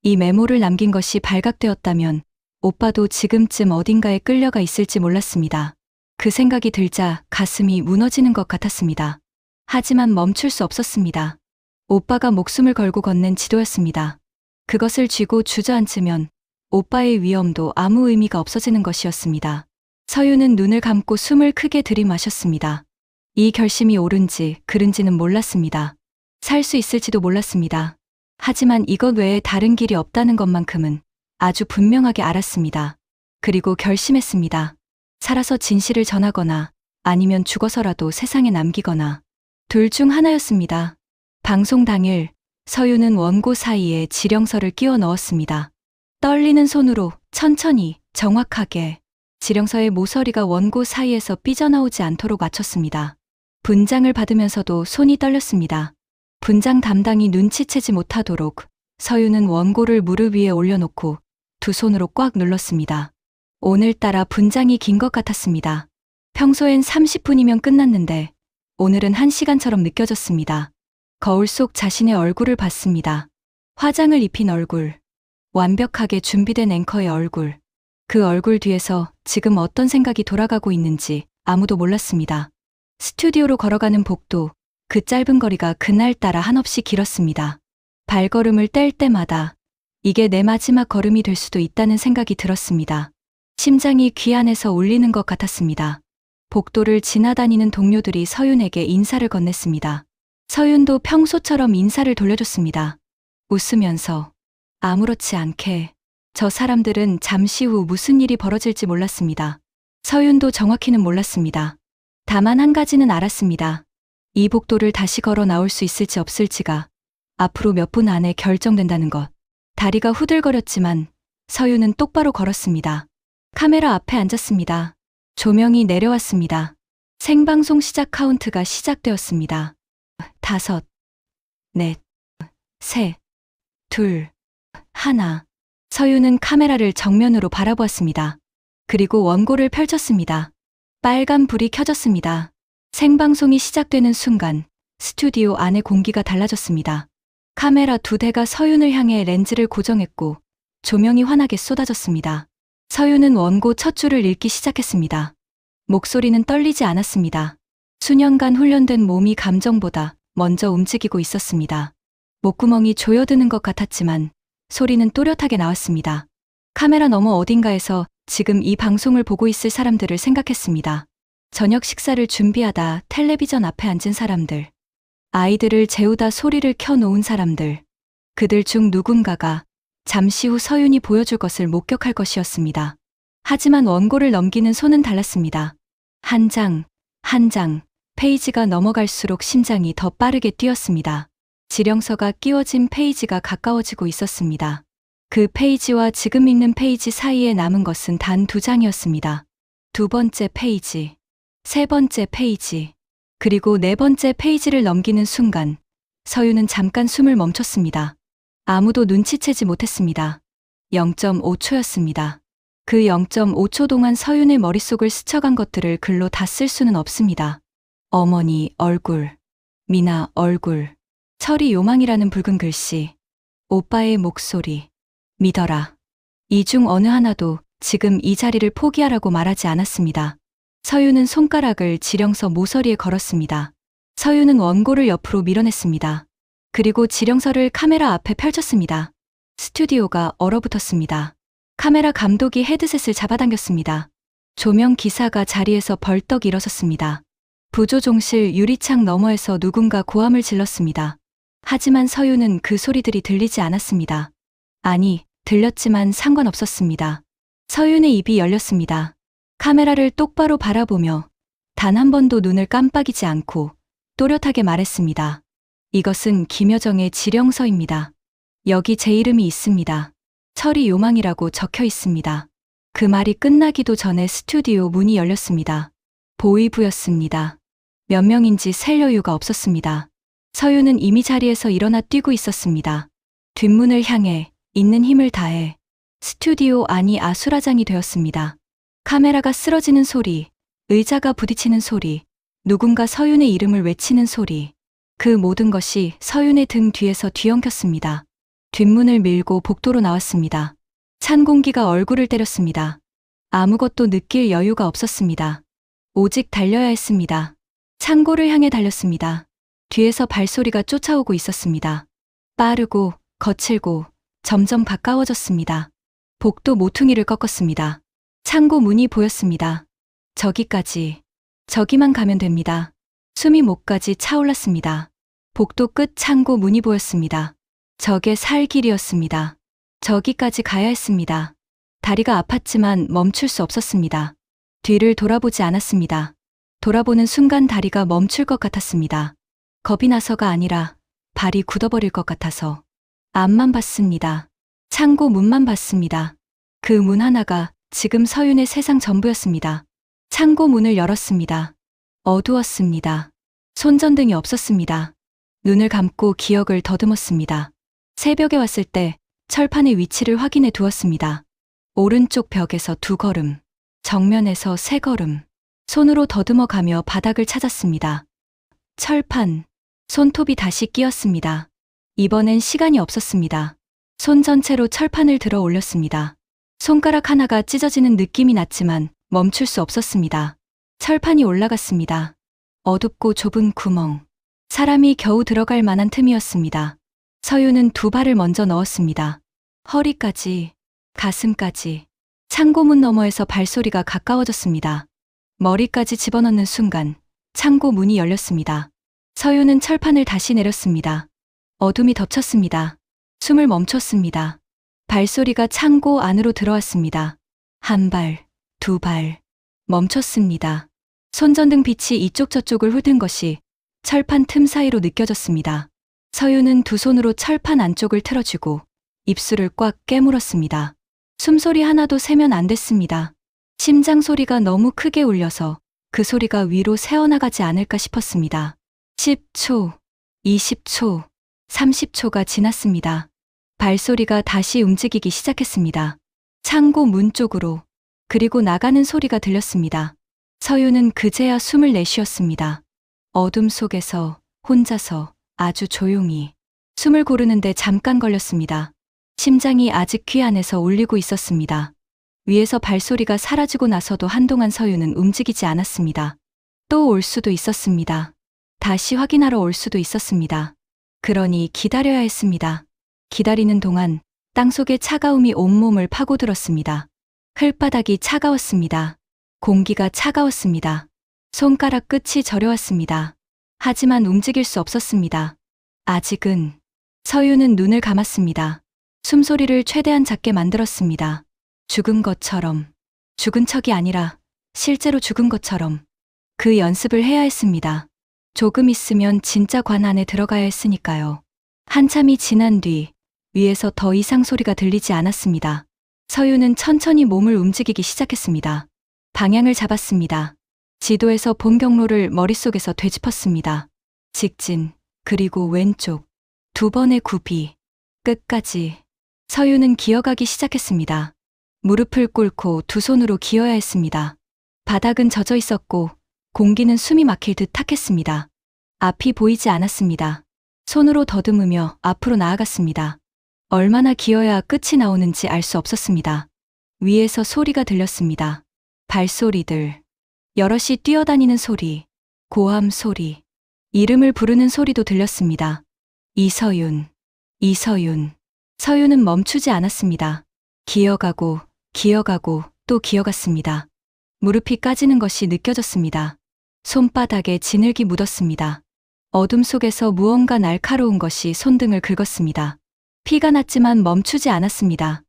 이 메모를 남긴 것이 발각되었다면 오빠도 지금쯤 어딘가에 끌려가 있을지 몰랐습니다. 그 생각이 들자 가슴이 무너지는 것 같았습니다. 하지만 멈출 수 없었습니다. 오빠가 목숨을 걸고 건넨 지도였습니다. 그것을 쥐고 주저앉으면 오빠의 위험도 아무 의미가 없어지는 것이었습니다. 서윤은 눈을 감고 숨을 크게 들이마셨습니다. 이 결심이 옳은지 그른지는 몰랐습니다. 살 수 있을지도 몰랐습니다. 하지만 이것 외에 다른 길이 없다는 것만큼은 아주 분명하게 알았습니다. 그리고 결심했습니다. 살아서 진실을 전하거나 아니면 죽어서라도 세상에 남기거나 둘 중 하나였습니다. 방송 당일 서윤은 원고 사이에 지령서를 끼워 넣었습니다. 떨리는 손으로 천천히 정확하게 지령서의 모서리가 원고 사이에서 삐져나오지 않도록 맞췄습니다. 분장을 받으면서도 손이 떨렸습니다. 분장 담당이 눈치채지 못하도록 서윤은 원고를 무릎 위에 올려놓고 두 손으로 꽉 눌렀습니다. 오늘따라 분장이 긴 것 같았습니다. 평소엔 30분이면 끝났는데 오늘은 1시간처럼 느껴졌습니다. 거울 속 자신의 얼굴을 봤습니다. 화장을 입힌 얼굴, 완벽하게 준비된 앵커의 얼굴. 그 얼굴 뒤에서 지금 어떤 생각이 돌아가고 있는지 아무도 몰랐습니다. 스튜디오로 걸어가는 복도, 그 짧은 거리가 그날따라 한없이 길었습니다. 발걸음을 뗄 때마다 이게 내 마지막 걸음이 될 수도 있다는 생각이 들었습니다. 심장이 귀 안에서 울리는 것 같았습니다. 복도를 지나다니는 동료들이 서윤에게 인사를 건넸습니다. 서윤도 평소처럼 인사를 돌려줬습니다. 웃으면서 아무렇지 않게. 저 사람들은 잠시 후 무슨 일이 벌어질지 몰랐습니다. 서윤도 정확히는 몰랐습니다. 다만 한 가지는 알았습니다. 이 복도를 다시 걸어 나올 수 있을지 없을지가 앞으로 몇 분 안에 결정된다는 것. 다리가 후들거렸지만 서윤은 똑바로 걸었습니다. 카메라 앞에 앉았습니다. 조명이 내려왔습니다. 생방송 시작 카운트가 시작되었습니다. 5, 4, 3, 2, 1. 서윤은 카메라를 정면으로 바라보았습니다. 그리고 원고를 펼쳤습니다. 빨간 불이 켜졌습니다. 생방송이 시작되는 순간 스튜디오 안의 공기가 달라졌습니다. 카메라 2대가 서윤을 향해 렌즈를 고정했고 조명이 환하게 쏟아졌습니다. 서윤은 원고 첫 줄을 읽기 시작했습니다. 목소리는 떨리지 않았습니다. 수년간 훈련된 몸이 감정보다 먼저 움직이고 있었습니다. 목구멍이 조여드는 것 같았지만 소리는 또렷하게 나왔습니다. 카메라 너머 어딘가에서 지금 이 방송을 보고 있을 사람들을 생각했습니다. 저녁 식사를 준비하다 텔레비전 앞에 앉은 사람들, 아이들을 재우다 소리를 켜놓은 사람들, 그들 중 누군가가 잠시 후 서윤이 보여줄 것을 목격할 것이었습니다. 하지만 원고를 넘기는 손은 달랐습니다. 한 장, 한 장, 페이지가 넘어갈수록 심장이 더 빠르게 뛰었습니다. 지령서가 끼워진 페이지가 가까워지고 있었습니다. 그 페이지와 지금 읽는 페이지 사이에 남은 것은 단 2장이었습니다. 2번째 페이지, 3번째 페이지, 그리고 4번째 페이지를 넘기는 순간 서유는 잠깐 숨을 멈췄습니다. 아무도 눈치채지 못했습니다. 0.5초였습니다. 그 0.5초 동안 서윤의 머릿속을 스쳐간 것들을 글로 다 쓸 수는 없습니다. 어머니 얼굴, 미나 얼굴, 철이 요망이라는 붉은 글씨, 오빠의 목소리, 믿어라. 이 중 어느 하나도 지금 이 자리를 포기하라고 말하지 않았습니다. 서윤은 손가락을 지령서 모서리에 걸었습니다. 서윤은 원고를 옆으로 밀어냈습니다. 그리고 지령서를 카메라 앞에 펼쳤습니다. 스튜디오가 얼어붙었습니다. 카메라 감독이 헤드셋을 잡아당겼습니다. 조명 기사가 자리에서 벌떡 일어섰습니다. 부조종실 유리창 너머에서 누군가 고함을 질렀습니다. 하지만 서윤은 그 소리들이 들리지 않았습니다. 아니, 들렸지만 상관없었습니다. 서윤의 입이 열렸습니다. 카메라를 똑바로 바라보며 단 한 번도 눈을 깜빡이지 않고 또렷하게 말했습니다. 이것은 김여정의 지령서입니다. 여기 제 이름이 있습니다. 철이 요망이라고 적혀 있습니다. 그 말이 끝나기도 전에 스튜디오 문이 열렸습니다. 보이부였습니다. 몇 명인지 셀 여유가 없었습니다. 서윤은 이미 자리에서 일어나 뛰고 있었습니다. 뒷문을 향해 있는 힘을 다해 스튜디오 안이 아수라장이 되었습니다. 카메라가 쓰러지는 소리, 의자가 부딪히는 소리, 누군가 서윤의 이름을 외치는 소리, 그 모든 것이 서윤의 등 뒤에서 뒤엉켰습니다. 뒷문을 밀고 복도로 나왔습니다. 찬 공기가 얼굴을 때렸습니다. 아무것도 느낄 여유가 없었습니다. 오직 달려야 했습니다. 창고를 향해 달렸습니다. 뒤에서 발소리가 쫓아오고 있었습니다. 빠르고 거칠고 점점 가까워졌습니다. 복도 모퉁이를 꺾었습니다. 창고 문이 보였습니다. 저기까지, 저기만 가면 됩니다. 숨이 목까지 차올랐습니다. 복도 끝 창고 문이 보였습니다. 저게 살 길이었습니다. 저기까지 가야 했습니다. 다리가 아팠지만 멈출 수 없었습니다. 뒤를 돌아보지 않았습니다. 돌아보는 순간 다리가 멈출 것 같았습니다. 겁이 나서가 아니라 발이 굳어버릴 것 같아서. 앞만 봤습니다. 창고 문만 봤습니다. 그 문 하나가 지금 서윤의 세상 전부였습니다. 창고 문을 열었습니다. 어두웠습니다. 손전등이 없었습니다. 눈을 감고 기억을 더듬었습니다. 새벽에 왔을 때 철판의 위치를 확인해 두었습니다. 오른쪽 벽에서 2걸음, 정면에서 3걸음, 손으로 더듬어 가며 바닥을 찾았습니다. 철판, 손톱이 다시 끼었습니다. 이번엔 시간이 없었습니다. 손 전체로 철판을 들어 올렸습니다. 손가락 하나가 찢어지는 느낌이 났지만 멈출 수 없었습니다. 철판이 올라갔습니다. 어둡고 좁은 구멍, 사람이 겨우 들어갈 만한 틈이었습니다. 서윤은 2발을 먼저 넣었습니다. 허리까지, 가슴까지. 창고문 너머에서 발소리가 가까워졌습니다. 머리까지 집어넣는 순간 창고 문이 열렸습니다. 서윤은 철판을 다시 내렸습니다. 어둠이 덮쳤습니다. 숨을 멈췄습니다. 발소리가 창고 안으로 들어왔습니다. 1발, 2발. 멈췄습니다. 손전등 빛이 이쪽 저쪽을 훑은 것이 철판 틈 사이로 느껴졌습니다. 서윤은 2 손으로 철판 안쪽을 틀어쥐고 입술을 꽉 깨물었습니다. 숨소리 하나도 세면 안 됐습니다. 심장 소리가 너무 크게 울려서 그 소리가 위로 새어나가지 않을까 싶었습니다. 10초, 20초, 30초가 지났습니다. 발소리가 다시 움직이기 시작했습니다. 창고 문 쪽으로, 그리고 나가는 소리가 들렸습니다. 서윤은 그제야 숨을 내쉬었습니다. 어둠 속에서 혼자서 아주 조용히 숨을 고르는데 잠깐 걸렸습니다. 심장이 아직 귀 안에서 울리고 있었습니다. 위에서 발소리가 사라지고 나서도 한동안 서윤은 움직이지 않았습니다. 또 올 수도 있었습니다. 다시 확인하러 올 수도 있었습니다. 그러니 기다려야 했습니다. 기다리는 동안 땅속의 차가움이 온몸을 파고들었습니다. 흘바닥이 차가웠습니다. 공기가 차가웠습니다. 손가락 끝이 저려왔습니다. 하지만 움직일 수 없었습니다. 아직은. 서윤은 눈을 감았습니다. 숨소리를 최대한 작게 만들었습니다. 죽은 것처럼. 죽은 척이 아니라 실제로 죽은 것처럼. 그 연습을 해야 했습니다. 조금 있으면 진짜 관 안에 들어가야 했으니까요. 한참이 지난 뒤 위에서 더 이상 소리가 들리지 않았습니다. 서유는 천천히 몸을 움직이기 시작했습니다. 방향을 잡았습니다. 지도에서 본 경로를 머릿속에서 되짚었습니다. 직진, 그리고 왼쪽, 두 번의 굽이, 끝까지. 서유는 기어가기 시작했습니다. 무릎을 꿇고 두 손으로 기어야 했습니다. 바닥은 젖어 있었고 공기는 숨이 막힐 듯 탁했습니다. 앞이 보이지 않았습니다. 손으로 더듬으며 앞으로 나아갔습니다. 얼마나 기어야 끝이 나오는지 알 수 없었습니다. 위에서 소리가 들렸습니다. 발소리들, 여럿이 뛰어다니는 소리, 고함 소리, 이름을 부르는 소리도 들렸습니다. 이서윤, 이서윤. 서윤은 멈추지 않았습니다. 기어가고, 기어가고, 또 기어갔습니다. 무릎이 까지는 것이 느껴졌습니다. 손바닥에 진흙이 묻었습니다. 어둠 속에서 무언가 날카로운 것이 손등을 긁었습니다. 피가 났지만 멈추지 않았습니다.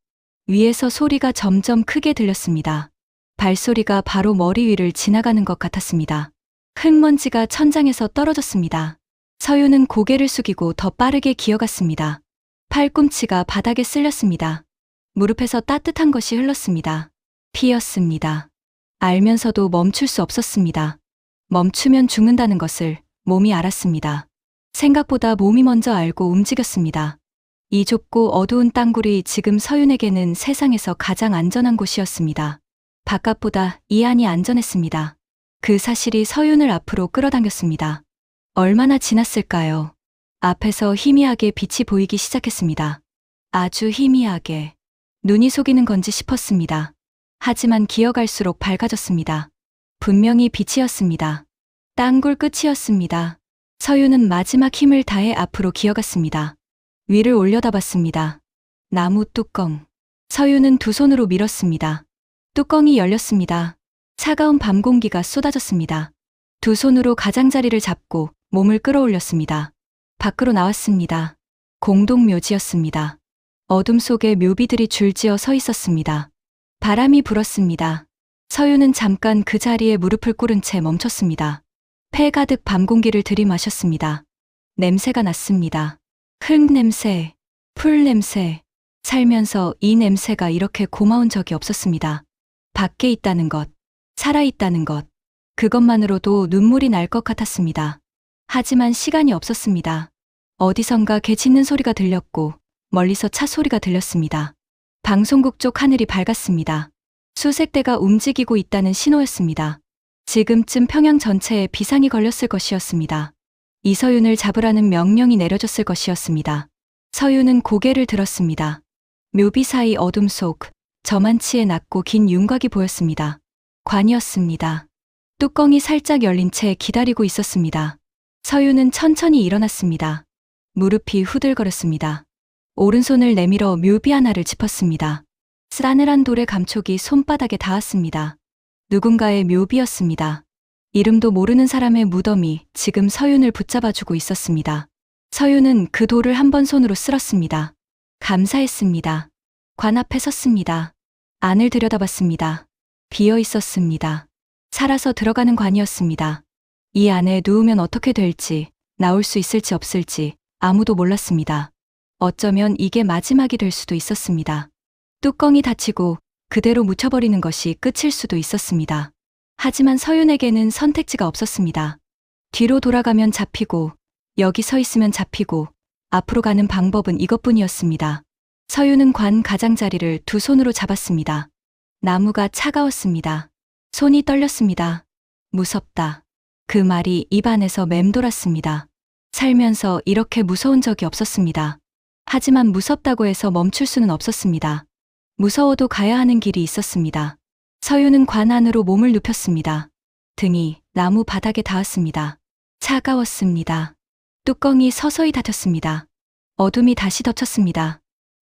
위에서 소리가 점점 크게 들렸습니다. 발소리가 바로 머리 위를 지나가는 것 같았습니다. 흙먼지가 천장에서 떨어졌습니다. 서윤은 고개를 숙이고 더 빠르게 기어갔습니다. 팔꿈치가 바닥에 쓸렸습니다. 무릎에서 따뜻한 것이 흘렀습니다. 피였습니다. 알면서도 멈출 수 없었습니다. 멈추면 죽는다는 것을 몸이 알았습니다. 생각보다 몸이 먼저 알고 움직였습니다. 이 좁고 어두운 땅굴이 지금 서윤에게는 세상에서 가장 안전한 곳이었습니다. 바깥보다 이 안이 안전했습니다. 그 사실이 서윤을 앞으로 끌어당겼습니다. 얼마나 지났을까요? 앞에서 희미하게 빛이 보이기 시작했습니다. 아주 희미하게. 눈이 속이는 건지 싶었습니다. 하지만 기어갈수록 밝아졌습니다. 분명히 빛이었습니다. 땅굴 끝이었습니다. 서윤은 마지막 힘을 다해 앞으로 기어갔습니다. 위를 올려다봤습니다. 나무 뚜껑. 서윤은 두 손으로 밀었습니다. 뚜껑이 열렸습니다. 차가운 밤 공기가 쏟아졌습니다. 두 손으로 가장자리를 잡고 몸을 끌어올렸습니다. 밖으로 나왔습니다. 공동묘지였습니다. 어둠 속에 묘비들이 줄지어 서 있었습니다. 바람이 불었습니다. 서윤은 잠깐 그 자리에 무릎을 꿇은 채 멈췄습니다. 폐 가득 밤 공기를 들이마셨습니다. 냄새가 났습니다. 흙 냄새, 풀 냄새. 살면서 이 냄새가 이렇게 고마운 적이 없었습니다. 밖에 있다는 것, 살아있다는 것, 그것만으로도 눈물이 날 것 같았습니다. 하지만 시간이 없었습니다. 어디선가 개 짖는 소리가 들렸고 멀리서 차 소리가 들렸습니다. 방송국 쪽 하늘이 밝았습니다. 수색 대가 움직이고 있다는 신호였습니다. 지금쯤 평양 전체에 비상이 걸렸을 것이었습니다. 이서윤을 잡으라는 명령이 내려졌을 것이었습니다. 서윤은 고개를 들었습니다. 묘비 사이 어둠 속 저만치에 낮고 긴 윤곽이 보였습니다. 관이었습니다. 뚜껑이 살짝 열린 채 기다리고 있었습니다. 서윤은 천천히 일어났습니다. 무릎이 후들거렸습니다. 오른손을 내밀어 묘비 하나를 짚었습니다. 싸늘한 돌의 감촉이 손바닥에 닿았습니다. 누군가의 묘비였습니다. 이름도 모르는 사람의 무덤이 지금 서윤을 붙잡아주고 있었습니다. 서윤은 그 돌을 한 번 손으로 쓸었습니다. 감사했습니다. 관 앞에 섰습니다. 안을 들여다봤습니다. 비어 있었습니다. 살아서 들어가는 관이었습니다. 이 안에 누우면 어떻게 될지, 나올 수 있을지 없을지 아무도 몰랐습니다. 어쩌면 이게 마지막이 될 수도 있었습니다. 뚜껑이 닫히고 그대로 묻혀버리는 것이 끝일 수도 있었습니다. 하지만 서윤에게는 선택지가 없었습니다. 뒤로 돌아가면 잡히고, 여기 서 있으면 잡히고, 앞으로 가는 방법은 이것뿐이었습니다. 서윤은 관 가장자리를 두 손으로 잡았습니다. 나무가 차가웠습니다. 손이 떨렸습니다. 무섭다. 그 말이 입안에서 맴돌았습니다. 살면서 이렇게 무서운 적이 없었습니다. 하지만 무섭다고 해서 멈출 수는 없었습니다. 무서워도 가야 하는 길이 있었습니다. 서윤은 관 안으로 몸을 눕혔습니다. 등이 나무 바닥에 닿았습니다. 차가웠습니다. 뚜껑이 서서히 닫혔습니다. 어둠이 다시 덮쳤습니다.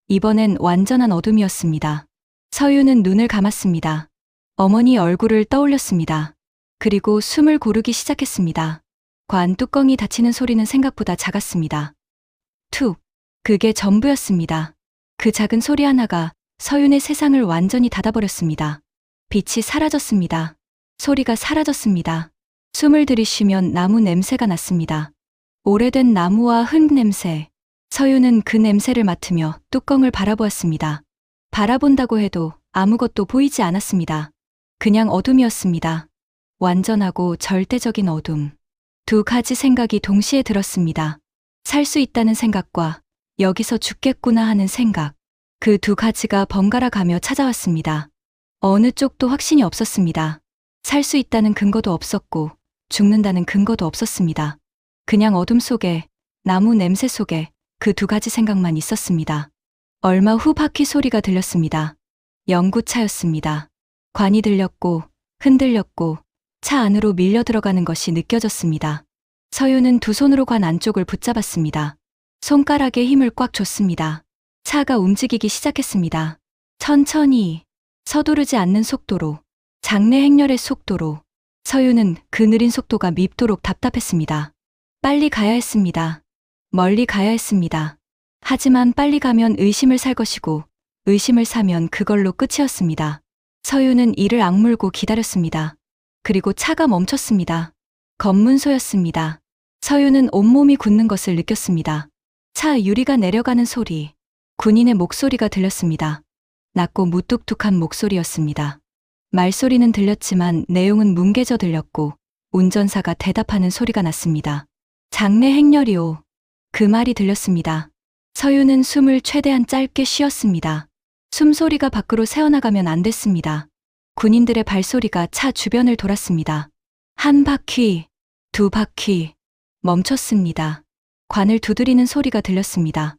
이번엔 완전한 어둠이었습니다. 서윤은 눈을 감았습니다. 어머니 얼굴을 떠올렸습니다. 그리고 숨을 고르기 시작했습니다. 관 뚜껑이 닫히는 소리는 생각보다 작았습니다. 툭! 그게 전부였습니다. 그 작은 소리 하나가 서윤의 세상을 완전히 닫아버렸습니다. 빛이 사라졌습니다. 소리가 사라졌습니다. 숨을 들이쉬면 나무 냄새가 났습니다. 오래된 나무와 흙 냄새, 서유는 그 냄새를 맡으며 뚜껑을 바라보았습니다. 바라본다고 해도 아무것도 보이지 않았습니다. 그냥 어둠이었습니다. 완전하고 절대적인 어둠. 두 가지 생각이 동시에 들었습니다. 살 수 있다는 생각과 여기서 죽겠구나 하는 생각. 그 두 가지가 번갈아 가며 찾아왔습니다. 어느 쪽도 확신이 없었습니다. 살 수 있다는 근거도 없었고 죽는다는 근거도 없었습니다. 그냥 어둠 속에, 나무 냄새 속에 그 두 가지 생각만 있었습니다. 얼마 후 바퀴 소리가 들렸습니다. 연구차였습니다. 관이 들렸고 흔들렸고 차 안으로 밀려 들어가는 것이 느껴졌습니다. 서유는 두 손으로 관 안쪽을 붙잡았습니다. 손가락에 힘을 꽉 줬습니다. 차가 움직이기 시작했습니다. 천천히, 서두르지 않는 속도로, 장내 행렬의 속도로. 서유는 그 느린 속도가 밉도록 답답했습니다. 빨리 가야 했습니다. 멀리 가야 했습니다. 하지만 빨리 가면 의심을 살 것이고 의심을 사면 그걸로 끝이었습니다. 서유는 이를 악물고 기다렸습니다. 그리고 차가 멈췄습니다. 검문소였습니다. 서유는 온몸이 굳는 것을 느꼈습니다. 차 유리가 내려가는 소리, 군인의 목소리가 들렸습니다. 낮고 무뚝뚝한 목소리였습니다. 말소리는 들렸지만 내용은 뭉개져 들렸고 운전사가 대답하는 소리가 났습니다. 장내 행렬이오. 그 말이 들렸습니다. 서유는 숨을 최대한 짧게 쉬었습니다. 숨소리가 밖으로 새어나가면 안 됐습니다. 군인들의 발소리가 차 주변을 돌았습니다. 한 바퀴, 두 바퀴, 멈췄습니다. 관을 두드리는 소리가 들렸습니다.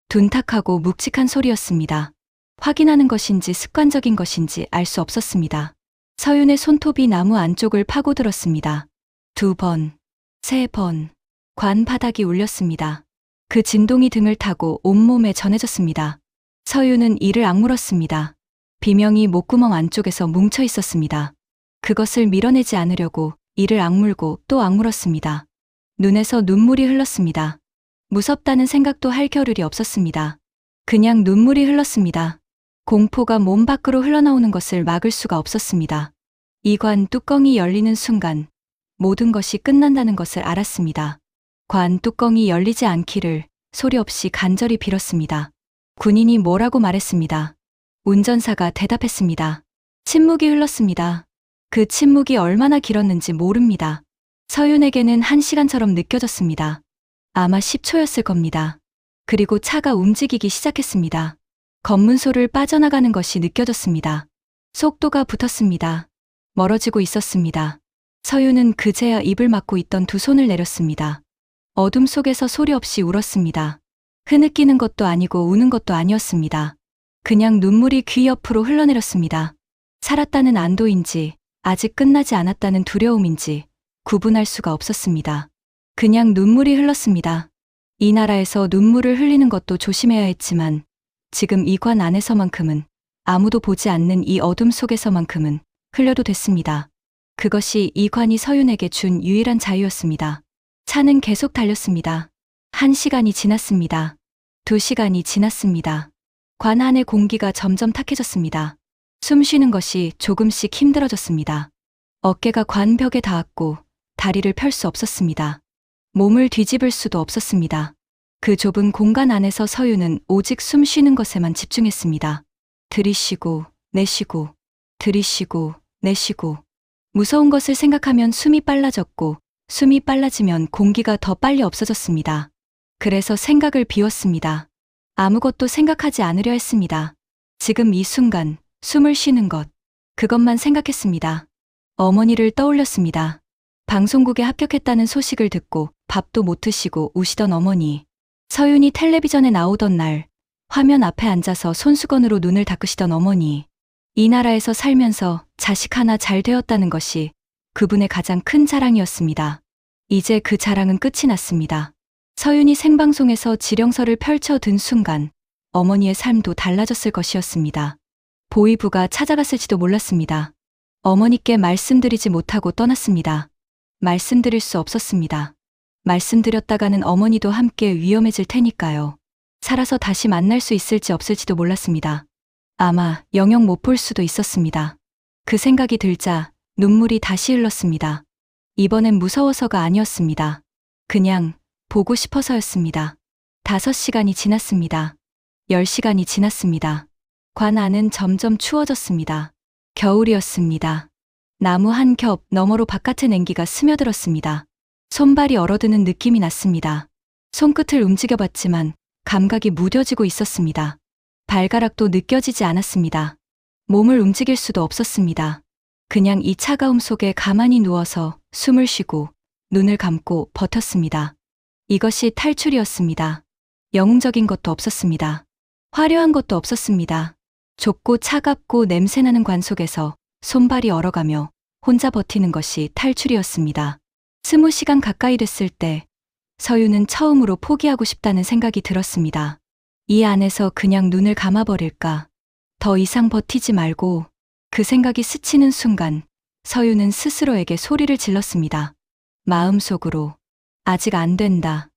둔탁하고 묵직한 소리였습니다. 확인하는 것인지 습관적인 것인지 알 수 없었습니다. 서윤의 손톱이 나무 안쪽을 파고들었습니다. 두 번, 세 번, 관 바닥이 울렸습니다. 그 진동이 등을 타고 온몸에 전해졌습니다. 서윤은 이를 악물었습니다. 비명이 목구멍 안쪽에서 뭉쳐 있었습니다. 그것을 밀어내지 않으려고 이를 악물고 또 악물었습니다. 눈에서 눈물이 흘렀습니다. 무섭다는 생각도 할 겨를이 없었습니다. 그냥 눈물이 흘렀습니다. 공포가 몸 밖으로 흘러나오는 것을 막을 수가 없었습니다. 이 관 뚜껑이 열리는 순간 모든 것이 끝난다는 것을 알았습니다. 관 뚜껑이 열리지 않기를 소리 없이 간절히 빌었습니다. 군인이 뭐라고 말했습니다. 운전사가 대답했습니다. 침묵이 흘렀습니다. 그 침묵이 얼마나 길었는지 모릅니다. 서윤에게는 1시간처럼 느껴졌습니다. 아마 10초였을 겁니다. 그리고 차가 움직이기 시작했습니다. 검문소를 빠져나가는 것이 느껴졌습니다. 속도가 붙었습니다. 멀어지고 있었습니다. 서윤은 그제야 입을 막고 있던 두 손을 내렸습니다. 어둠 속에서 소리 없이 울었습니다. 흐느끼는 것도 아니고 우는 것도 아니었습니다. 그냥 눈물이 귀 옆으로 흘러내렸습니다. 살았다는 안도인지 아직 끝나지 않았다는 두려움인지 구분할 수가 없었습니다. 그냥 눈물이 흘렀습니다. 이 나라에서 눈물을 흘리는 것도 조심해야 했지만 지금 이 관 안에서만큼은 아무도 보지 않는 이 어둠 속에서만큼은 흘려도 됐습니다. 그것이 이 관이 서윤에게 준 유일한 자유였습니다. 차는 계속 달렸습니다. 1시간이 지났습니다. 2시간이 지났습니다. 관 안의 공기가 점점 탁해졌습니다. 숨 쉬는 것이 조금씩 힘들어졌습니다. 어깨가 관 벽에 닿았고 다리를 펼 수 없었습니다. 몸을 뒤집을 수도 없었습니다. 그 좁은 공간 안에서 서유는 오직 숨 쉬는 것에만 집중했습니다. 들이쉬고 내쉬고 들이쉬고 내쉬고. 무서운 것을 생각하면 숨이 빨라졌고 숨이 빨라지면 공기가 더 빨리 없어졌습니다. 그래서 생각을 비웠습니다. 아무것도 생각하지 않으려 했습니다. 지금 이 순간 숨을 쉬는 것, 그것만 생각했습니다. 어머니를 떠올렸습니다. 방송국에 합격했다는 소식을 듣고 밥도 못 드시고 우시던 어머니. 서윤이 텔레비전에 나오던 날 화면 앞에 앉아서 손수건으로 눈을 닦으시던 어머니. 이 나라에서 살면서 자식 하나 잘 되었다는 것이 그분의 가장 큰 자랑이었습니다. 이제 그 자랑은 끝이 났습니다. 서윤이 생방송에서 지령서를 펼쳐 든 순간 어머니의 삶도 달라졌을 것이었습니다. 보위부가 찾아갔을지도 몰랐습니다. 어머니께 말씀드리지 못하고 떠났습니다. 말씀드릴 수 없었습니다. 말씀드렸다가는 어머니도 함께 위험해질 테니까요. 살아서 다시 만날 수 있을지 없을지도 몰랐습니다. 아마 영영 못 볼 수도 있었습니다. 그 생각이 들자 눈물이 다시 흘렀습니다. 이번엔 무서워서가 아니었습니다. 그냥 보고 싶어서였습니다. 5시간이 지났습니다. 10시간이 지났습니다. 관 안은 점점 추워졌습니다. 겨울이었습니다. 나무 한 겹 너머로 바깥의 냉기가 스며들었습니다. 손발이 얼어드는 느낌이 났습니다. 손끝을 움직여봤지만 감각이 무뎌지고 있었습니다. 발가락도 느껴지지 않았습니다. 몸을 움직일 수도 없었습니다. 그냥 이 차가움 속에 가만히 누워서 숨을 쉬고 눈을 감고 버텼습니다. 이것이 탈출이었습니다. 영웅적인 것도 없었습니다. 화려한 것도 없었습니다. 좁고 차갑고 냄새나는 관 속에서 손발이 얼어가며 혼자 버티는 것이 탈출이었습니다. 20시간 가까이 됐을 때 서유는 처음으로 포기하고 싶다는 생각이 들었습니다. 이 안에서 그냥 눈을 감아버릴까? 더 이상 버티지 말고. 그 생각이 스치는 순간 서유는 스스로에게 소리를 질렀습니다. 마음속으로 아직 안 된다.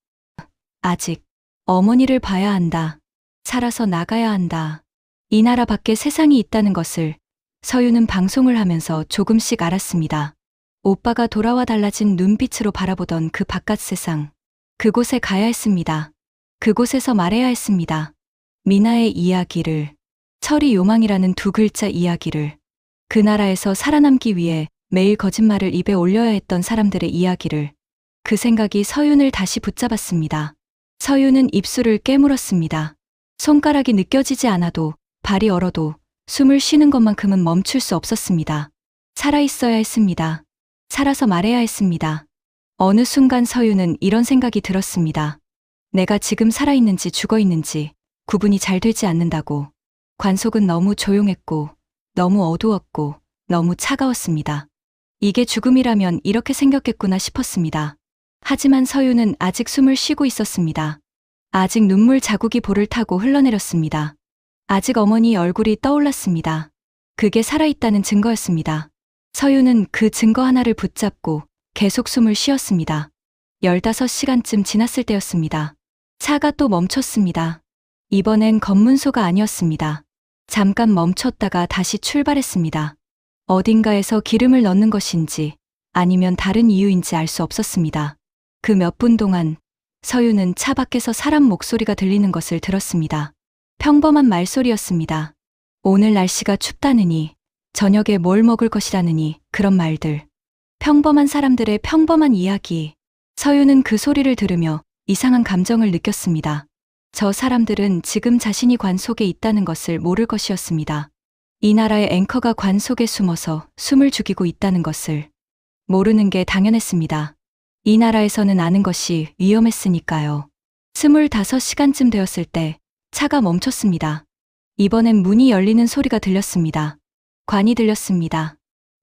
아직 어머니를 봐야 한다. 살아서 나가야 한다. 이 나라 밖에 세상이 있다는 것을 서유는 방송을 하면서 조금씩 알았습니다. 오빠가 돌아와 달라진 눈빛으로 바라보던 그 바깥 세상. 그곳에 가야 했습니다. 그곳에서 말해야 했습니다. 미나의 이야기를, 철이 요망이라는 2글자 이야기를, 그 나라에서 살아남기 위해 매일 거짓말을 입에 올려야 했던 사람들의 이야기를. 그 생각이 서윤을 다시 붙잡았습니다. 서윤은 입술을 깨물었습니다. 손가락이 느껴지지 않아도, 발이 얼어도 숨을 쉬는 것만큼은 멈출 수 없었습니다. 살아있어야 했습니다. 살아서 말해야 했습니다. 어느 순간 서윤은 이런 생각이 들었습니다. 내가 지금 살아있는지 죽어있는지 구분이 잘 되지 않는다고. 관 속은 너무 조용했고, 너무 어두웠고, 너무 차가웠습니다. 이게 죽음이라면 이렇게 생겼겠구나 싶었습니다. 하지만 서윤은 아직 숨을 쉬고 있었습니다. 아직 눈물 자국이 볼을 타고 흘러내렸습니다. 아직 어머니 얼굴이 떠올랐습니다. 그게 살아있다는 증거였습니다. 서윤은 그 증거 하나를 붙잡고 계속 숨을 쉬었습니다. 15시간쯤 지났을 때였습니다. 차가 또 멈췄습니다. 이번엔 검문소가 아니었습니다. 잠깐 멈췄다가 다시 출발했습니다. 어딘가에서 기름을 넣는 것인지 아니면 다른 이유인지 알 수 없었습니다. 그 몇 분 동안 서윤은 차 밖에서 사람 목소리가 들리는 것을 들었습니다. 평범한 말소리였습니다. 오늘 날씨가 춥다느니, 저녁에 뭘 먹을 것이라느니 그런 말들. 평범한 사람들의 평범한 이야기. 서윤은 그 소리를 들으며 이상한 감정을 느꼈습니다. 저 사람들은 지금 자신이 관 속에 있다는 것을 모를 것이었습니다. 이 나라의 앵커가 관 속에 숨어서 숨을 죽이고 있다는 것을 모르는 게 당연했습니다. 이 나라에서는 아는 것이 위험했으니까요. 25시간쯤 되었을 때 차가 멈췄습니다. 이번엔 문이 열리는 소리가 들렸습니다. 관이 들렸습니다.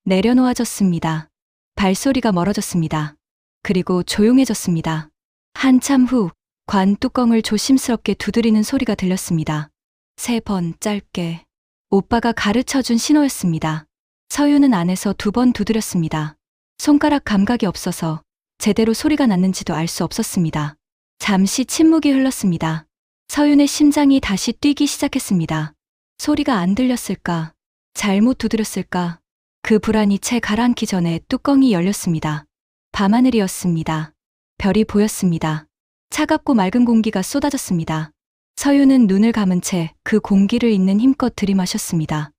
내려놓아졌습니다. 발소리가 멀어졌습니다. 그리고 조용해졌습니다. 한참 후 관 뚜껑을 조심스럽게 두드리는 소리가 들렸습니다. 3번 짧게. 오빠가 가르쳐준 신호였습니다. 서윤은 안에서 2번 두드렸습니다. 손가락 감각이 없어서 제대로 소리가 났는지도 알 수 없었습니다. 잠시 침묵이 흘렀습니다. 서윤의 심장이 다시 뛰기 시작했습니다. 소리가 안 들렸을까? 잘못 두드렸을까? 그 불안이 채 가라앉기 전에 뚜껑이 열렸습니다. 밤하늘이었습니다. 별이 보였습니다. 차갑고 맑은 공기가 쏟아졌습니다. 서윤은 눈을 감은 채 그 공기를 있는 힘껏 들이마셨습니다.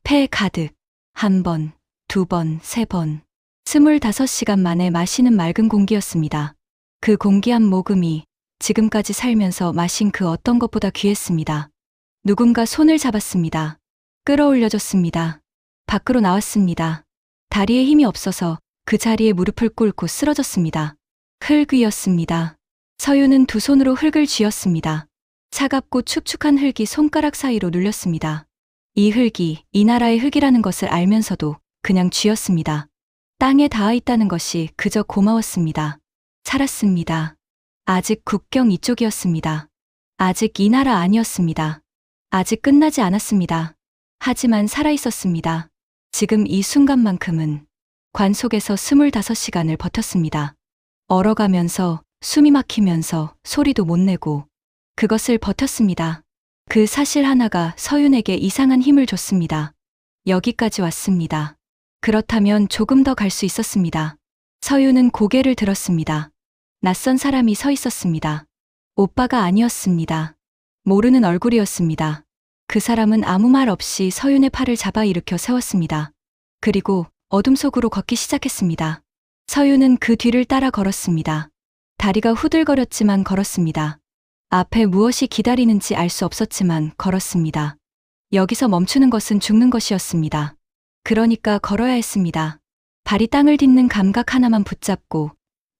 폐 가득. 1번, 2번, 3번. 25시간 만에 마시는 맑은 공기였습니다. 그 공기 한 모금이 지금까지 살면서 마신 그 어떤 것보다 귀했습니다. 누군가 손을 잡았습니다. 끌어올려줬습니다. 밖으로 나왔습니다. 다리에 힘이 없어서 그 자리에 무릎을 꿇고 쓰러졌습니다. 흙 위였습니다. 서윤은 2 손으로 흙을 쥐었습니다. 차갑고 축축한 흙이 손가락 사이로 눌렸습니다. 이 흙이 이 나라의 흙이라는 것을 알면서도 그냥 쥐었습니다. 땅에 닿아 있다는 것이 그저 고마웠습니다. 살았습니다. 아직 국경 이쪽이었습니다. 아직 이 나라 아니었습니다. 아직 끝나지 않았습니다. 하지만 살아있었습니다. 지금 이 순간만큼은 관 속에서 25시간을 버텼습니다. 얼어가면서 숨이 막히면서 소리도 못 내고 그것을 버텼습니다. 그 사실 하나가 서윤에게 이상한 힘을 줬습니다. 여기까지 왔습니다. 그렇다면 조금 더 갈 수 있었습니다. 서윤은 고개를 들었습니다. 낯선 사람이 서 있었습니다. 오빠가 아니었습니다. 모르는 얼굴이었습니다. 그 사람은 아무 말 없이 서윤의 팔을 잡아 일으켜 세웠습니다. 그리고 어둠 속으로 걷기 시작했습니다. 서윤은 그 뒤를 따라 걸었습니다. 다리가 후들거렸지만 걸었습니다. 앞에 무엇이 기다리는지 알 수 없었지만 걸었습니다. 여기서 멈추는 것은 죽는 것이었습니다. 그러니까 걸어야 했습니다. 발이 땅을 딛는 감각 하나만 붙잡고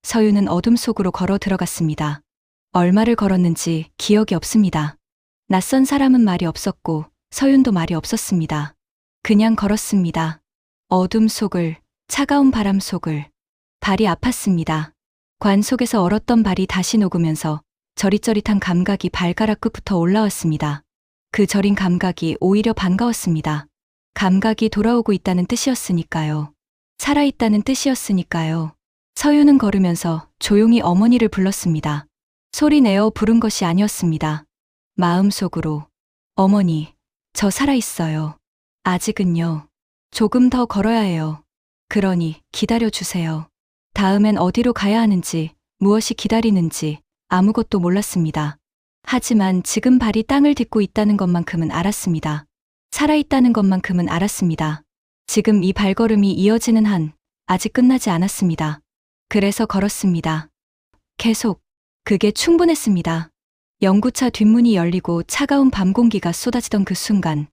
서윤은 어둠 속으로 걸어 들어갔습니다. 얼마를 걸었는지 기억이 없습니다. 낯선 사람은 말이 없었고 서윤도 말이 없었습니다. 그냥 걸었습니다. 어둠 속을, 차가운 바람 속을. 발이 아팠습니다. 관 속에서 얼었던 발이 다시 녹으면서 저릿저릿한 감각이 발가락 끝부터 올라왔습니다. 그 저린 감각이 오히려 반가웠습니다. 감각이 돌아오고 있다는 뜻이었으니까요. 살아있다는 뜻이었으니까요. 서윤은 걸으면서 조용히 어머니를 불렀습니다. 소리 내어 부른 것이 아니었습니다. 마음속으로. 어머니, 저 살아있어요. 아직은요. 조금 더 걸어야 해요. 그러니 기다려주세요. 다음엔 어디로 가야 하는지, 무엇이 기다리는지 아무것도 몰랐습니다. 하지만 지금 발이 땅을 딛고 있다는 것만큼은 알았습니다. 살아있다는 것만큼은 알았습니다. 지금 이 발걸음이 이어지는 한 아직 끝나지 않았습니다. 그래서 걸었습니다. 계속. 그게 충분했습니다. 연구차 뒷문이 열리고 차가운 밤 공기가 쏟아지던 그 순간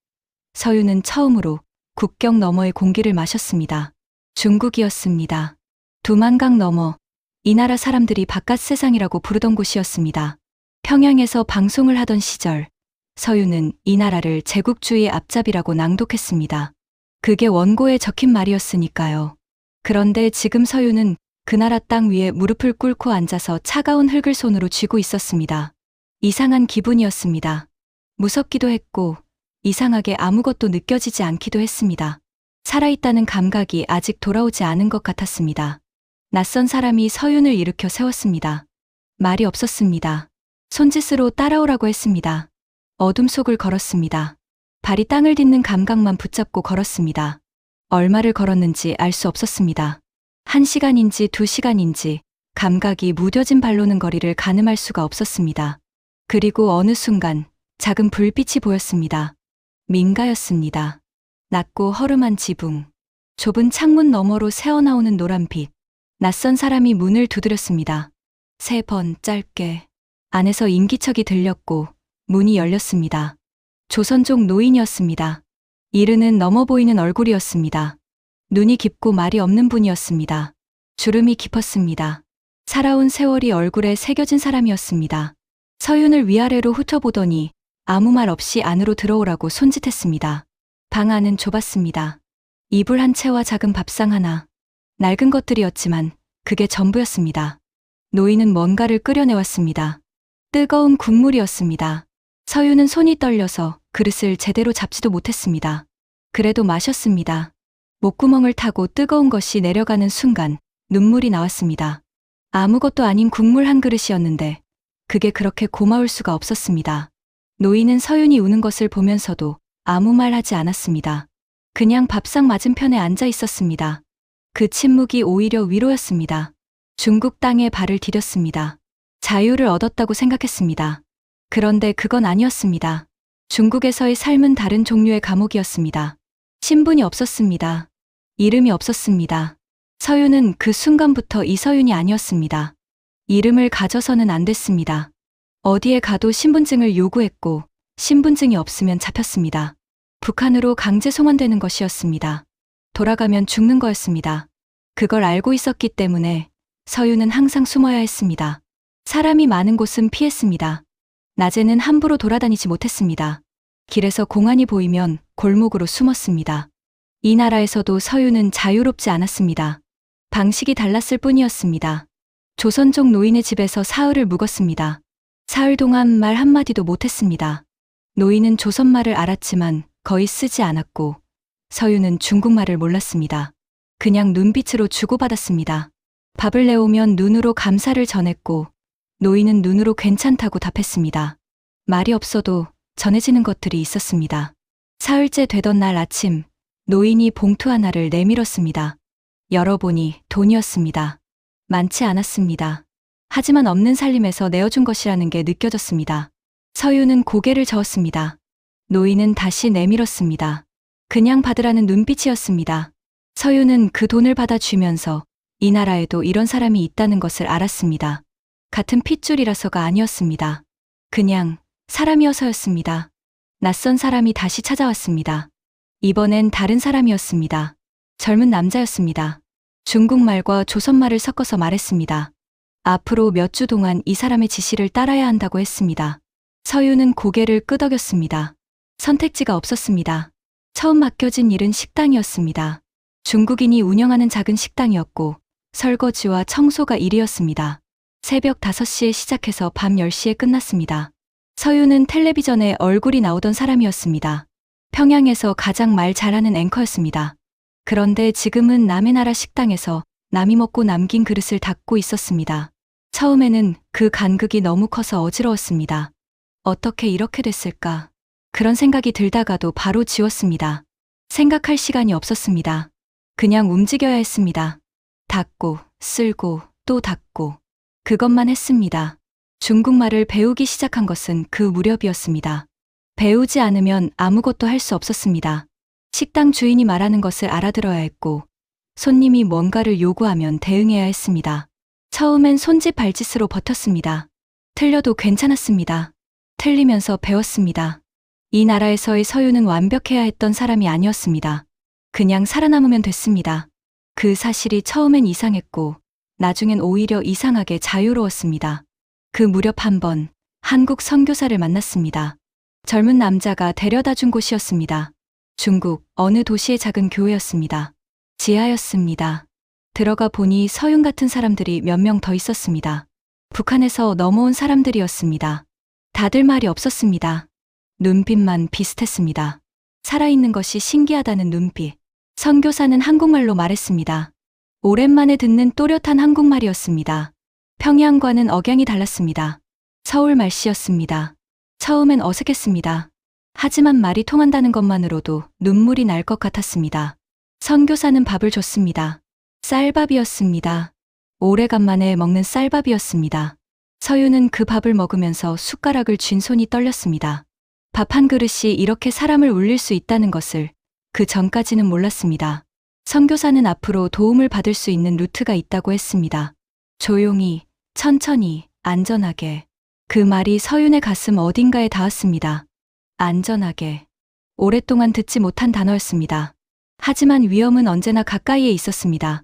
서윤은 처음으로 국경 너머의 공기를 마셨습니다. 중국이었습니다. 두만강 너머, 이 나라 사람들이 바깥 세상이라고 부르던 곳이었습니다. 평양에서 방송을 하던 시절 서윤은 이 나라를 제국주의의 앞잡이라고 낭독했습니다. 그게 원고에 적힌 말이었으니까요. 그런데 지금 서윤은 그 나라 땅 위에 무릎을 꿇고 앉아서 차가운 흙을 손으로 쥐고 있었습니다. 이상한 기분이었습니다. 무섭기도 했고 이상하게 아무것도 느껴지지 않기도 했습니다. 살아있다는 감각이 아직 돌아오지 않은 것 같았습니다. 낯선 사람이 서윤을 일으켜 세웠습니다. 말이 없었습니다. 손짓으로 따라오라고 했습니다. 어둠 속을 걸었습니다. 발이 땅을 딛는 감각만 붙잡고 걸었습니다. 얼마를 걸었는지 알 수 없었습니다. 1시간인지 2시간인지 감각이 무뎌진 발로는 거리를 가늠할 수가 없었습니다. 그리고 어느 순간 작은 불빛이 보였습니다. 민가였습니다. 낮고 허름한 지붕, 좁은 창문 너머로 새어나오는 노란빛. 낯선 사람이 문을 두드렸습니다. 3번 짧게. 안에서 인기척이 들렸고 문이 열렸습니다. 조선족 노인이었습니다. 이르는 넘어 보이는 얼굴이었습니다. 눈이 깊고 말이 없는 분이었습니다. 주름이 깊었습니다. 살아온 세월이 얼굴에 새겨진 사람이었습니다. 서윤을 위아래로 훑어보더니 아무 말 없이 안으로 들어오라고 손짓했습니다. 방 안은 좁았습니다. 이불 한 채와 작은 밥상 하나. 낡은 것들이었지만 그게 전부였습니다. 노인은 뭔가를 끓여내왔습니다. 뜨거운 국물이었습니다. 서윤은 손이 떨려서 그릇을 제대로 잡지도 못했습니다. 그래도 마셨습니다. 목구멍을 타고 뜨거운 것이 내려가는 순간 눈물이 나왔습니다. 아무것도 아닌 국물 한 그릇이었는데 그게 그렇게 고마울 수가 없었습니다. 노인은 서윤이 우는 것을 보면서도 아무 말 하지 않았습니다. 그냥 밥상 맞은편에 앉아 있었습니다. 그 침묵이 오히려 위로였습니다. 중국 땅에 발을 디뎠습니다. 자유를 얻었다고 생각했습니다. 그런데 그건 아니었습니다. 중국에서의 삶은 다른 종류의 감옥이었습니다. 신분이 없었습니다. 이름이 없었습니다. 서윤은 그 순간부터 이서윤이 아니었습니다. 이름을 가져서는 안 됐습니다. 어디에 가도 신분증을 요구했고 신분증이 없으면 잡혔습니다. 북한으로 강제 송환되는 것이었습니다. 돌아가면 죽는 거였습니다. 그걸 알고 있었기 때문에 서윤은 항상 숨어야 했습니다. 사람이 많은 곳은 피했습니다. 낮에는 함부로 돌아다니지 못했습니다. 길에서 공안이 보이면 골목으로 숨었습니다. 이 나라에서도 서윤은 자유롭지 않았습니다. 방식이 달랐을 뿐이었습니다. 조선족 노인의 집에서 사흘을 묵었습니다. 사흘 동안 말 한마디도 못했습니다. 노인은 조선말을 알았지만 거의 쓰지 않았고 서윤은 중국말을 몰랐습니다. 그냥 눈빛으로 주고받았습니다. 밥을 내오면 눈으로 감사를 전했고 노인은 눈으로 괜찮다고 답했습니다. 말이 없어도 전해지는 것들이 있었습니다. 사흘째 되던 날 아침 노인이 봉투 하나를 내밀었습니다. 열어보니 돈이었습니다. 많지 않았습니다. 하지만 없는 살림에서 내어준 것이라는 게 느껴졌습니다. 서유는 고개를 저었습니다. 노인은 다시 내밀었습니다. 그냥 받으라는 눈빛이었습니다. 서유는 그 돈을 받아주면서 이 나라에도 이런 사람이 있다는 것을 알았습니다. 같은 핏줄이라서가 아니었습니다. 그냥 사람이어서였습니다. 낯선 사람이 다시 찾아왔습니다. 이번엔 다른 사람이었습니다. 젊은 남자였습니다. 중국말과 조선말을 섞어서 말했습니다. 앞으로 몇 주 동안 이 사람의 지시를 따라야 한다고 했습니다. 서유는 고개를 끄덕였습니다. 선택지가 없었습니다. 처음 맡겨진 일은 식당이었습니다. 중국인이 운영하는 작은 식당이었고 설거지와 청소가 일이었습니다. 새벽 5시에 시작해서 밤 10시에 끝났습니다. 서유는 텔레비전에 얼굴이 나오던 사람이었습니다. 평양에서 가장 말 잘하는 앵커였습니다. 그런데 지금은 남의 나라 식당에서 남이 먹고 남긴 그릇을 닦고 있었습니다. 처음에는 그 간극이 너무 커서 어지러웠습니다. 어떻게 이렇게 됐을까? 그런 생각이 들다가도 바로 지웠습니다. 생각할 시간이 없었습니다. 그냥 움직여야 했습니다. 닦고, 쓸고, 또 닦고. 그것만 했습니다. 중국말을 배우기 시작한 것은 그 무렵이었습니다. 배우지 않으면 아무것도 할 수 없었습니다. 식당 주인이 말하는 것을 알아들어야 했고, 손님이 뭔가를 요구하면 대응해야 했습니다. 처음엔 손짓 발짓으로 버텼습니다. 틀려도 괜찮았습니다. 틀리면서 배웠습니다. 이 나라에서의 서유는 완벽해야 했던 사람이 아니었습니다. 그냥 살아남으면 됐습니다. 그 사실이 처음엔 이상했고, 나중엔 오히려 이상하게 자유로웠습니다. 그 무렵 한번 한국 선교사를 만났습니다. 젊은 남자가 데려다 준 곳이었습니다. 중국 어느 도시의 작은 교회였습니다. 지하였습니다. 들어가 보니 서윤 같은 사람들이 몇 명 더 있었습니다. 북한에서 넘어온 사람들이었습니다. 다들 말이 없었습니다. 눈빛만 비슷했습니다. 살아있는 것이 신기하다는 눈빛. 선교사는 한국말로 말했습니다. 오랜만에 듣는 또렷한 한국말이었습니다. 평양과는 억양이 달랐습니다. 서울 말씨였습니다. 처음엔 어색했습니다. 하지만 말이 통한다는 것만으로도 눈물이 날 것 같았습니다. 선교사는 밥을 줬습니다. 쌀밥이었습니다. 오래간만에 먹는 쌀밥이었습니다. 서유는 그 밥을 먹으면서 숟가락을 쥔 손이 떨렸습니다. 밥 한 그릇이 이렇게 사람을 울릴 수 있다는 것을 그 전까지는 몰랐습니다. 선교사는 앞으로 도움을 받을 수 있는 루트가 있다고 했습니다. 조용히, 천천히, 안전하게. 그 말이 서윤의 가슴 어딘가에 닿았습니다. 안전하게. 오랫동안 듣지 못한 단어였습니다. 하지만 위험은 언제나 가까이에 있었습니다.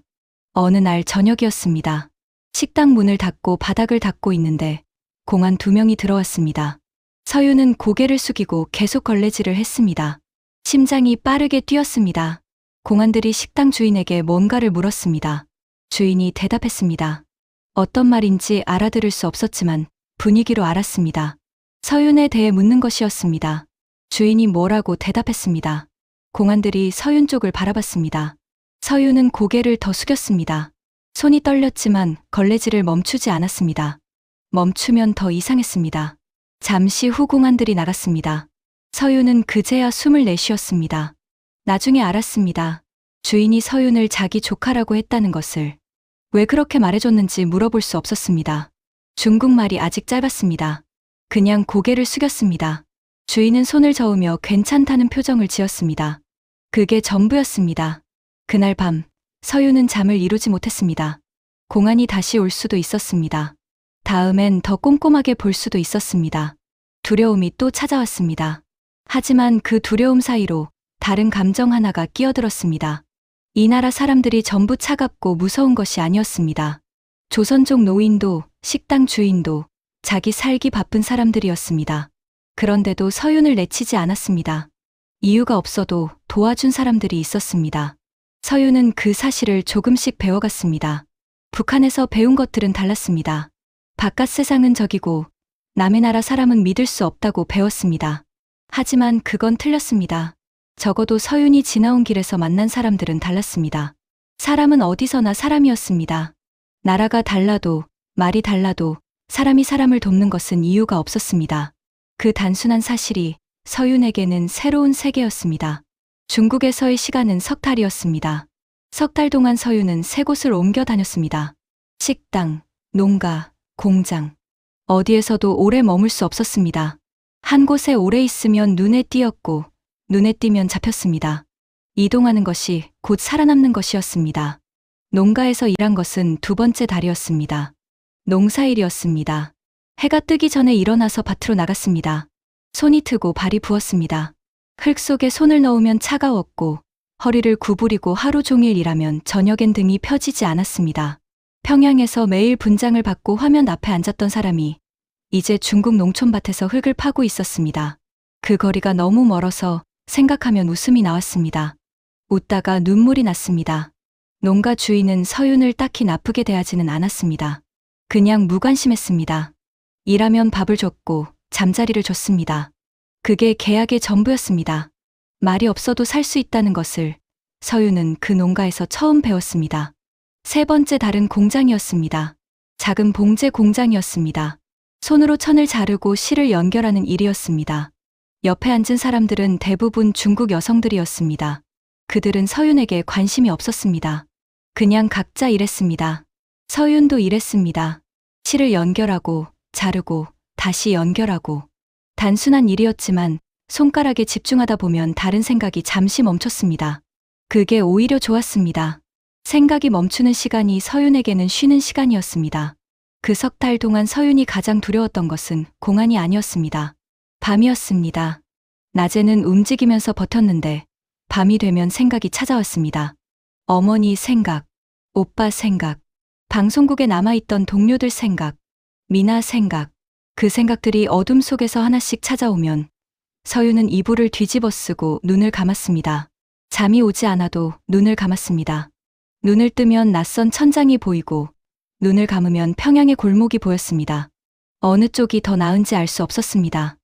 어느 날 저녁이었습니다. 식당 문을 닫고 바닥을 닦고 있는데 공안 2명이 들어왔습니다. 서윤은 고개를 숙이고 계속 걸레질을 했습니다. 심장이 빠르게 뛰었습니다. 공안들이 식당 주인에게 뭔가를 물었습니다. 주인이 대답했습니다. 어떤 말인지 알아들을 수 없었지만 분위기로 알았습니다. 서윤에 대해 묻는 것이었습니다. 주인이 뭐라고 대답했습니다. 공안들이 서윤 쪽을 바라봤습니다. 서윤은 고개를 더 숙였습니다. 손이 떨렸지만 걸레질을 멈추지 않았습니다. 멈추면 더 이상했습니다. 잠시 후 공안들이 나갔습니다. 서윤은 그제야 숨을 내쉬었습니다. 나중에 알았습니다. 주인이 서윤을 자기 조카라고 했다는 것을. 왜 그렇게 말해줬는지 물어볼 수 없었습니다. 중국말이 아직 짧았습니다. 그냥 고개를 숙였습니다. 주인은 손을 저으며 괜찮다는 표정을 지었습니다. 그게 전부였습니다. 그날 밤, 서윤은 잠을 이루지 못했습니다. 공안이 다시 올 수도 있었습니다. 다음엔 더 꼼꼼하게 볼 수도 있었습니다. 두려움이 또 찾아왔습니다. 하지만 그 두려움 사이로 다른 감정 하나가 끼어들었습니다. 이 나라 사람들이 전부 차갑고 무서운 것이 아니었습니다. 조선족 노인도 식당 주인도 자기 살기 바쁜 사람들이었습니다. 그런데도 서윤을 내치지 않았습니다. 이유가 없어도 도와준 사람들이 있었습니다. 서윤은 그 사실을 조금씩 배워갔습니다. 북한에서 배운 것들은 달랐습니다. 바깥 세상은 적이고 남의 나라 사람은 믿을 수 없다고 배웠습니다. 하지만 그건 틀렸습니다. 적어도 서윤이 지나온 길에서 만난 사람들은 달랐습니다. 사람은 어디서나 사람이었습니다. 나라가 달라도 말이 달라도 사람이 사람을 돕는 것은 이유가 없었습니다. 그 단순한 사실이 서윤에게는 새로운 세계였습니다. 중국에서의 시간은 3달이었습니다. 3달 동안 서윤은 3곳을 옮겨 다녔습니다. 식당, 농가, 공장. 어디에서도 오래 머물 수 없었습니다. 한 곳에 오래 있으면 눈에 띄었고, 눈에 띄면 잡혔습니다. 이동하는 것이 곧 살아남는 것이었습니다. 농가에서 일한 것은 두 번째 달이었습니다. 농사일이었습니다. 해가 뜨기 전에 일어나서 밭으로 나갔습니다. 손이 트고 발이 부었습니다. 흙 속에 손을 넣으면 차가웠고 허리를 구부리고 하루 종일 일하면 저녁엔 등이 펴지지 않았습니다. 평양에서 매일 분장을 받고 화면 앞에 앉았던 사람이 이제 중국 농촌밭에서 흙을 파고 있었습니다. 그 거리가 너무 멀어서 생각하면 웃음이 나왔습니다. 웃다가 눈물이 났습니다. 농가 주인은 서윤을 딱히 나쁘게 대하지는 않았습니다. 그냥 무관심했습니다. 일하면 밥을 줬고 잠자리를 줬습니다. 그게 계약의 전부였습니다. 말이 없어도 살 수 있다는 것을 서윤은 그 농가에서 처음 배웠습니다. 세 번째 달은 공장이었습니다. 작은 봉제 공장이었습니다. 손으로 천을 자르고 실을 연결하는 일이었습니다. 옆에 앉은 사람들은 대부분 중국 여성들이었습니다. 그들은 서윤에게 관심이 없었습니다. 그냥 각자 일했습니다. 서윤도 일했습니다. 실을 연결하고 자르고 다시 연결하고. 단순한 일이었지만 손가락에 집중하다 보면 다른 생각이 잠시 멈췄습니다. 그게 오히려 좋았습니다. 생각이 멈추는 시간이 서윤에게는 쉬는 시간이었습니다. 그 석 달 동안 서윤이 가장 두려웠던 것은 공안이 아니었습니다. 밤이었습니다. 낮에는 움직이면서 버텼는데 밤이 되면 생각이 찾아왔습니다. 어머니 생각, 오빠 생각, 방송국에 남아있던 동료들 생각, 미나 생각. 그 생각들이 어둠 속에서 하나씩 찾아오면 서윤은 이불을 뒤집어 쓰고 눈을 감았습니다. 잠이 오지 않아도 눈을 감았습니다. 눈을 뜨면 낯선 천장이 보이고 눈을 감으면 평양의 골목이 보였습니다. 어느 쪽이 더 나은지 알 수 없었습니다.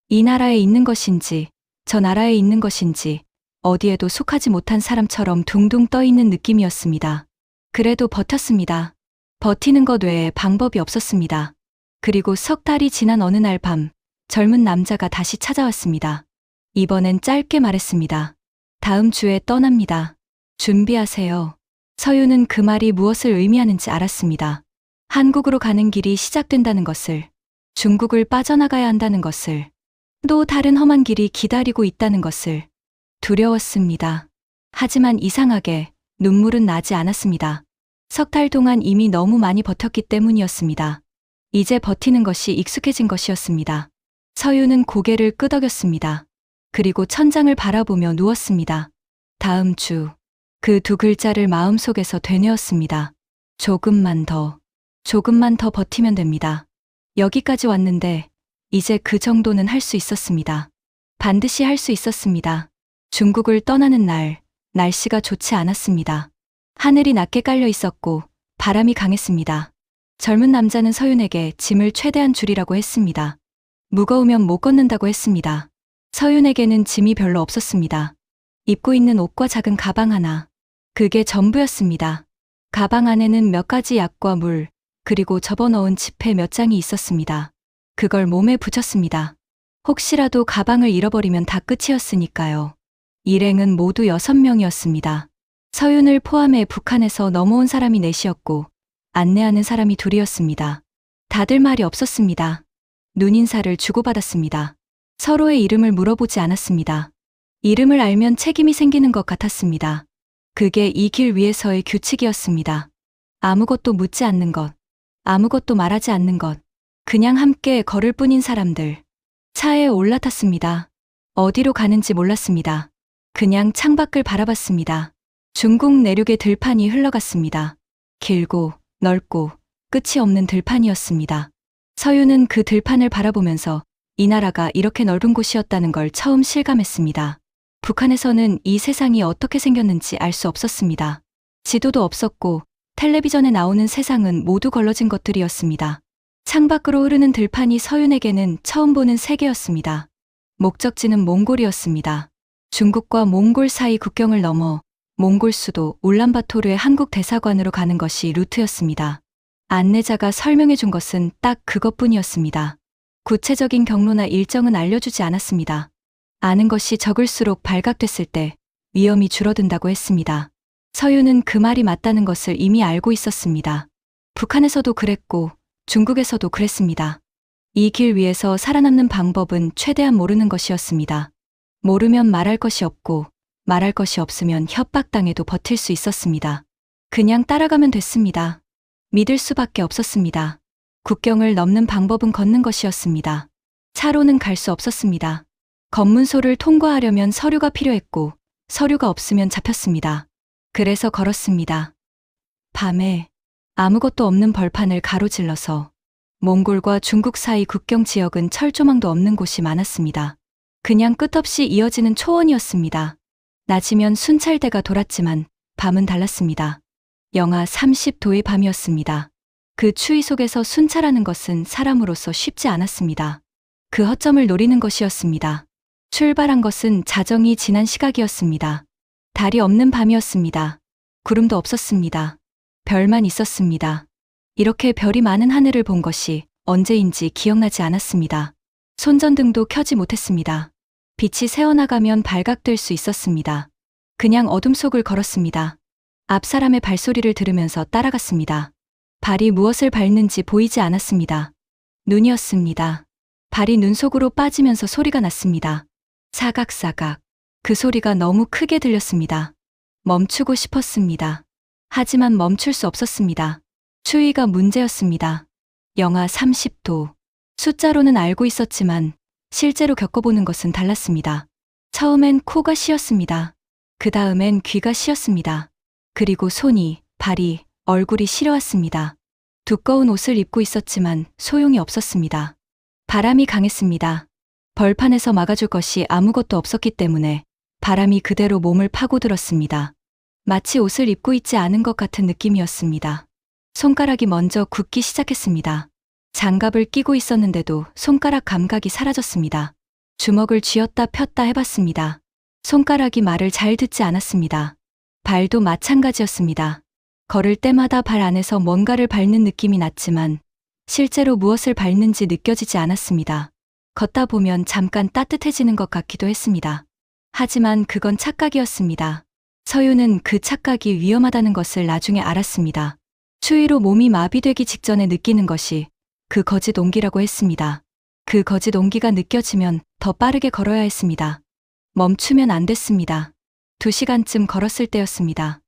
이 나라에 있는 것인지 저 나라에 있는 것인지 어디에도 속하지 못한 사람처럼 둥둥 떠 있는 느낌이었습니다. 그래도 버텼습니다. 버티는 것 외에 방법이 없었습니다. 그리고 석 달이 지난 어느 날 밤 젊은 남자가 다시 찾아왔습니다. 이번엔 짧게 말했습니다. 다음 주에 떠납니다. 준비하세요. 서윤은 그 말이 무엇을 의미하는지 알았습니다. 한국으로 가는 길이 시작된다는 것을, 중국을 빠져나가야 한다는 것을, 또 다른 험한 길이 기다리고 있다는 것을. 두려웠습니다. 하지만 이상하게 눈물은 나지 않았습니다. 석 달 동안 이미 너무 많이 버텼기 때문이었습니다. 이제 버티는 것이 익숙해진 것이었습니다. 서윤은 고개를 끄덕였습니다. 그리고 천장을 바라보며 누웠습니다. 다음 주. 그 두 글자를 마음속에서 되뇌었습니다. 조금만 더 버티면 됩니다. 여기까지 왔는데 이제 그 정도는 할 수 있었습니다. 반드시 할 수 있었습니다. 중국을 떠나는 날, 날씨가 좋지 않았습니다. 하늘이 낮게 깔려 있었고 바람이 강했습니다. 젊은 남자는 서윤에게 짐을 최대한 줄이라고 했습니다. 무거우면 못 걷는다고 했습니다. 서윤에게는 짐이 별로 없었습니다. 입고 있는 옷과 작은 가방 하나. 그게 전부였습니다. 가방 안에는 몇 가지 약과 물, 그리고 접어넣은 지폐 몇 장이 있었습니다. 그걸 몸에 붙였습니다. 혹시라도 가방을 잃어버리면 다 끝이었으니까요. 일행은 모두 6명이었습니다. 서윤을 포함해 북한에서 넘어온 사람이 4이었고 안내하는 사람이 2이었습니다. 다들 말이 없었습니다. 눈인사를 주고받았습니다. 서로의 이름을 물어보지 않았습니다. 이름을 알면 책임이 생기는 것 같았습니다. 그게 이 길 위에서의 규칙이었습니다. 아무것도 묻지 않는 것, 아무것도 말하지 않는 것, 그냥 함께 걸을 뿐인 사람들. 차에 올라탔습니다. 어디로 가는지 몰랐습니다. 그냥 창밖을 바라봤습니다. 중국 내륙의 들판이 흘러갔습니다. 길고 넓고 끝이 없는 들판이었습니다. 서윤은 그 들판을 바라보면서 이 나라가 이렇게 넓은 곳이었다는 걸 처음 실감했습니다. 북한에서는 이 세상이 어떻게 생겼는지 알 수 없었습니다. 지도도 없었고 텔레비전에 나오는 세상은 모두 걸러진 것들이었습니다. 창밖으로 흐르는 들판이 서윤에게는 처음 보는 세계였습니다. 목적지는 몽골이었습니다. 중국과 몽골 사이 국경을 넘어 몽골 수도 울란바토르의 한국 대사관으로 가는 것이 루트였습니다. 안내자가 설명해 준 것은 딱 그것뿐이었습니다. 구체적인 경로나 일정은 알려주지 않았습니다. 아는 것이 적을수록 발각됐을 때 위험이 줄어든다고 했습니다. 서윤은 그 말이 맞다는 것을 이미 알고 있었습니다. 북한에서도 그랬고 중국에서도 그랬습니다. 이 길 위에서 살아남는 방법은 최대한 모르는 것이었습니다. 모르면 말할 것이 없고 말할 것이 없으면 협박당해도 버틸 수 있었습니다. 그냥 따라가면 됐습니다. 믿을 수밖에 없었습니다. 국경을 넘는 방법은 걷는 것이었습니다. 차로는 갈 수 없었습니다. 검문소를 통과하려면 서류가 필요했고 서류가 없으면 잡혔습니다. 그래서 걸었습니다. 밤에 아무것도 없는 벌판을 가로질러서 몽골과 중국 사이 국경 지역은 철조망도 없는 곳이 많았습니다. 그냥 끝없이 이어지는 초원이었습니다. 낮이면 순찰대가 돌았지만 밤은 달랐습니다. 영하 30도의 밤이었습니다. 그 추위 속에서 순찰하는 것은 사람으로서 쉽지 않았습니다. 그 허점을 노리는 것이었습니다. 출발한 것은 자정이 지난 시각이었습니다. 달이 없는 밤이었습니다. 구름도 없었습니다. 별만 있었습니다. 이렇게 별이 많은 하늘을 본 것이 언제인지 기억나지 않았습니다. 손전등도 켜지 못했습니다. 빛이 새어나가면 발각될 수 있었습니다. 그냥 어둠 속을 걸었습니다. 앞 사람의 발소리를 들으면서 따라갔습니다. 발이 무엇을 밟는지 보이지 않았습니다. 눈이었습니다. 발이 눈 속으로 빠지면서 소리가 났습니다. 사각사각. 그 소리가 너무 크게 들렸습니다. 멈추고 싶었습니다. 하지만 멈출 수 없었습니다. 추위가 문제였습니다. 영하 30도. 숫자로는 알고 있었지만 실제로 겪어보는 것은 달랐습니다. 처음엔 코가 시렸습니다. 그 다음엔 귀가 시렸습니다. 그리고 손이, 발이, 얼굴이 시려왔습니다. 두꺼운 옷을 입고 있었지만 소용이 없었습니다. 바람이 강했습니다. 벌판에서 막아줄 것이 아무것도 없었기 때문에 바람이 그대로 몸을 파고들었습니다. 마치 옷을 입고 있지 않은 것 같은 느낌이었습니다. 손가락이 먼저 굳기 시작했습니다. 장갑을 끼고 있었는데도 손가락 감각이 사라졌습니다. 주먹을 쥐었다 폈다 해봤습니다. 손가락이 말을 잘 듣지 않았습니다. 발도 마찬가지였습니다. 걸을 때마다 발 안에서 뭔가를 밟는 느낌이 났지만 실제로 무엇을 밟는지 느껴지지 않았습니다. 걷다 보면 잠깐 따뜻해지는 것 같기도 했습니다. 하지만 그건 착각이었습니다. 서유는 그 착각이 위험하다는 것을 나중에 알았습니다. 추위로 몸이 마비되기 직전에 느끼는 것이 그 거짓 온기라고 했습니다. 그 거짓 온기가 느껴지면 더 빠르게 걸어야 했습니다. 멈추면 안 됐습니다. 2시간쯤 걸었을 때였습니다.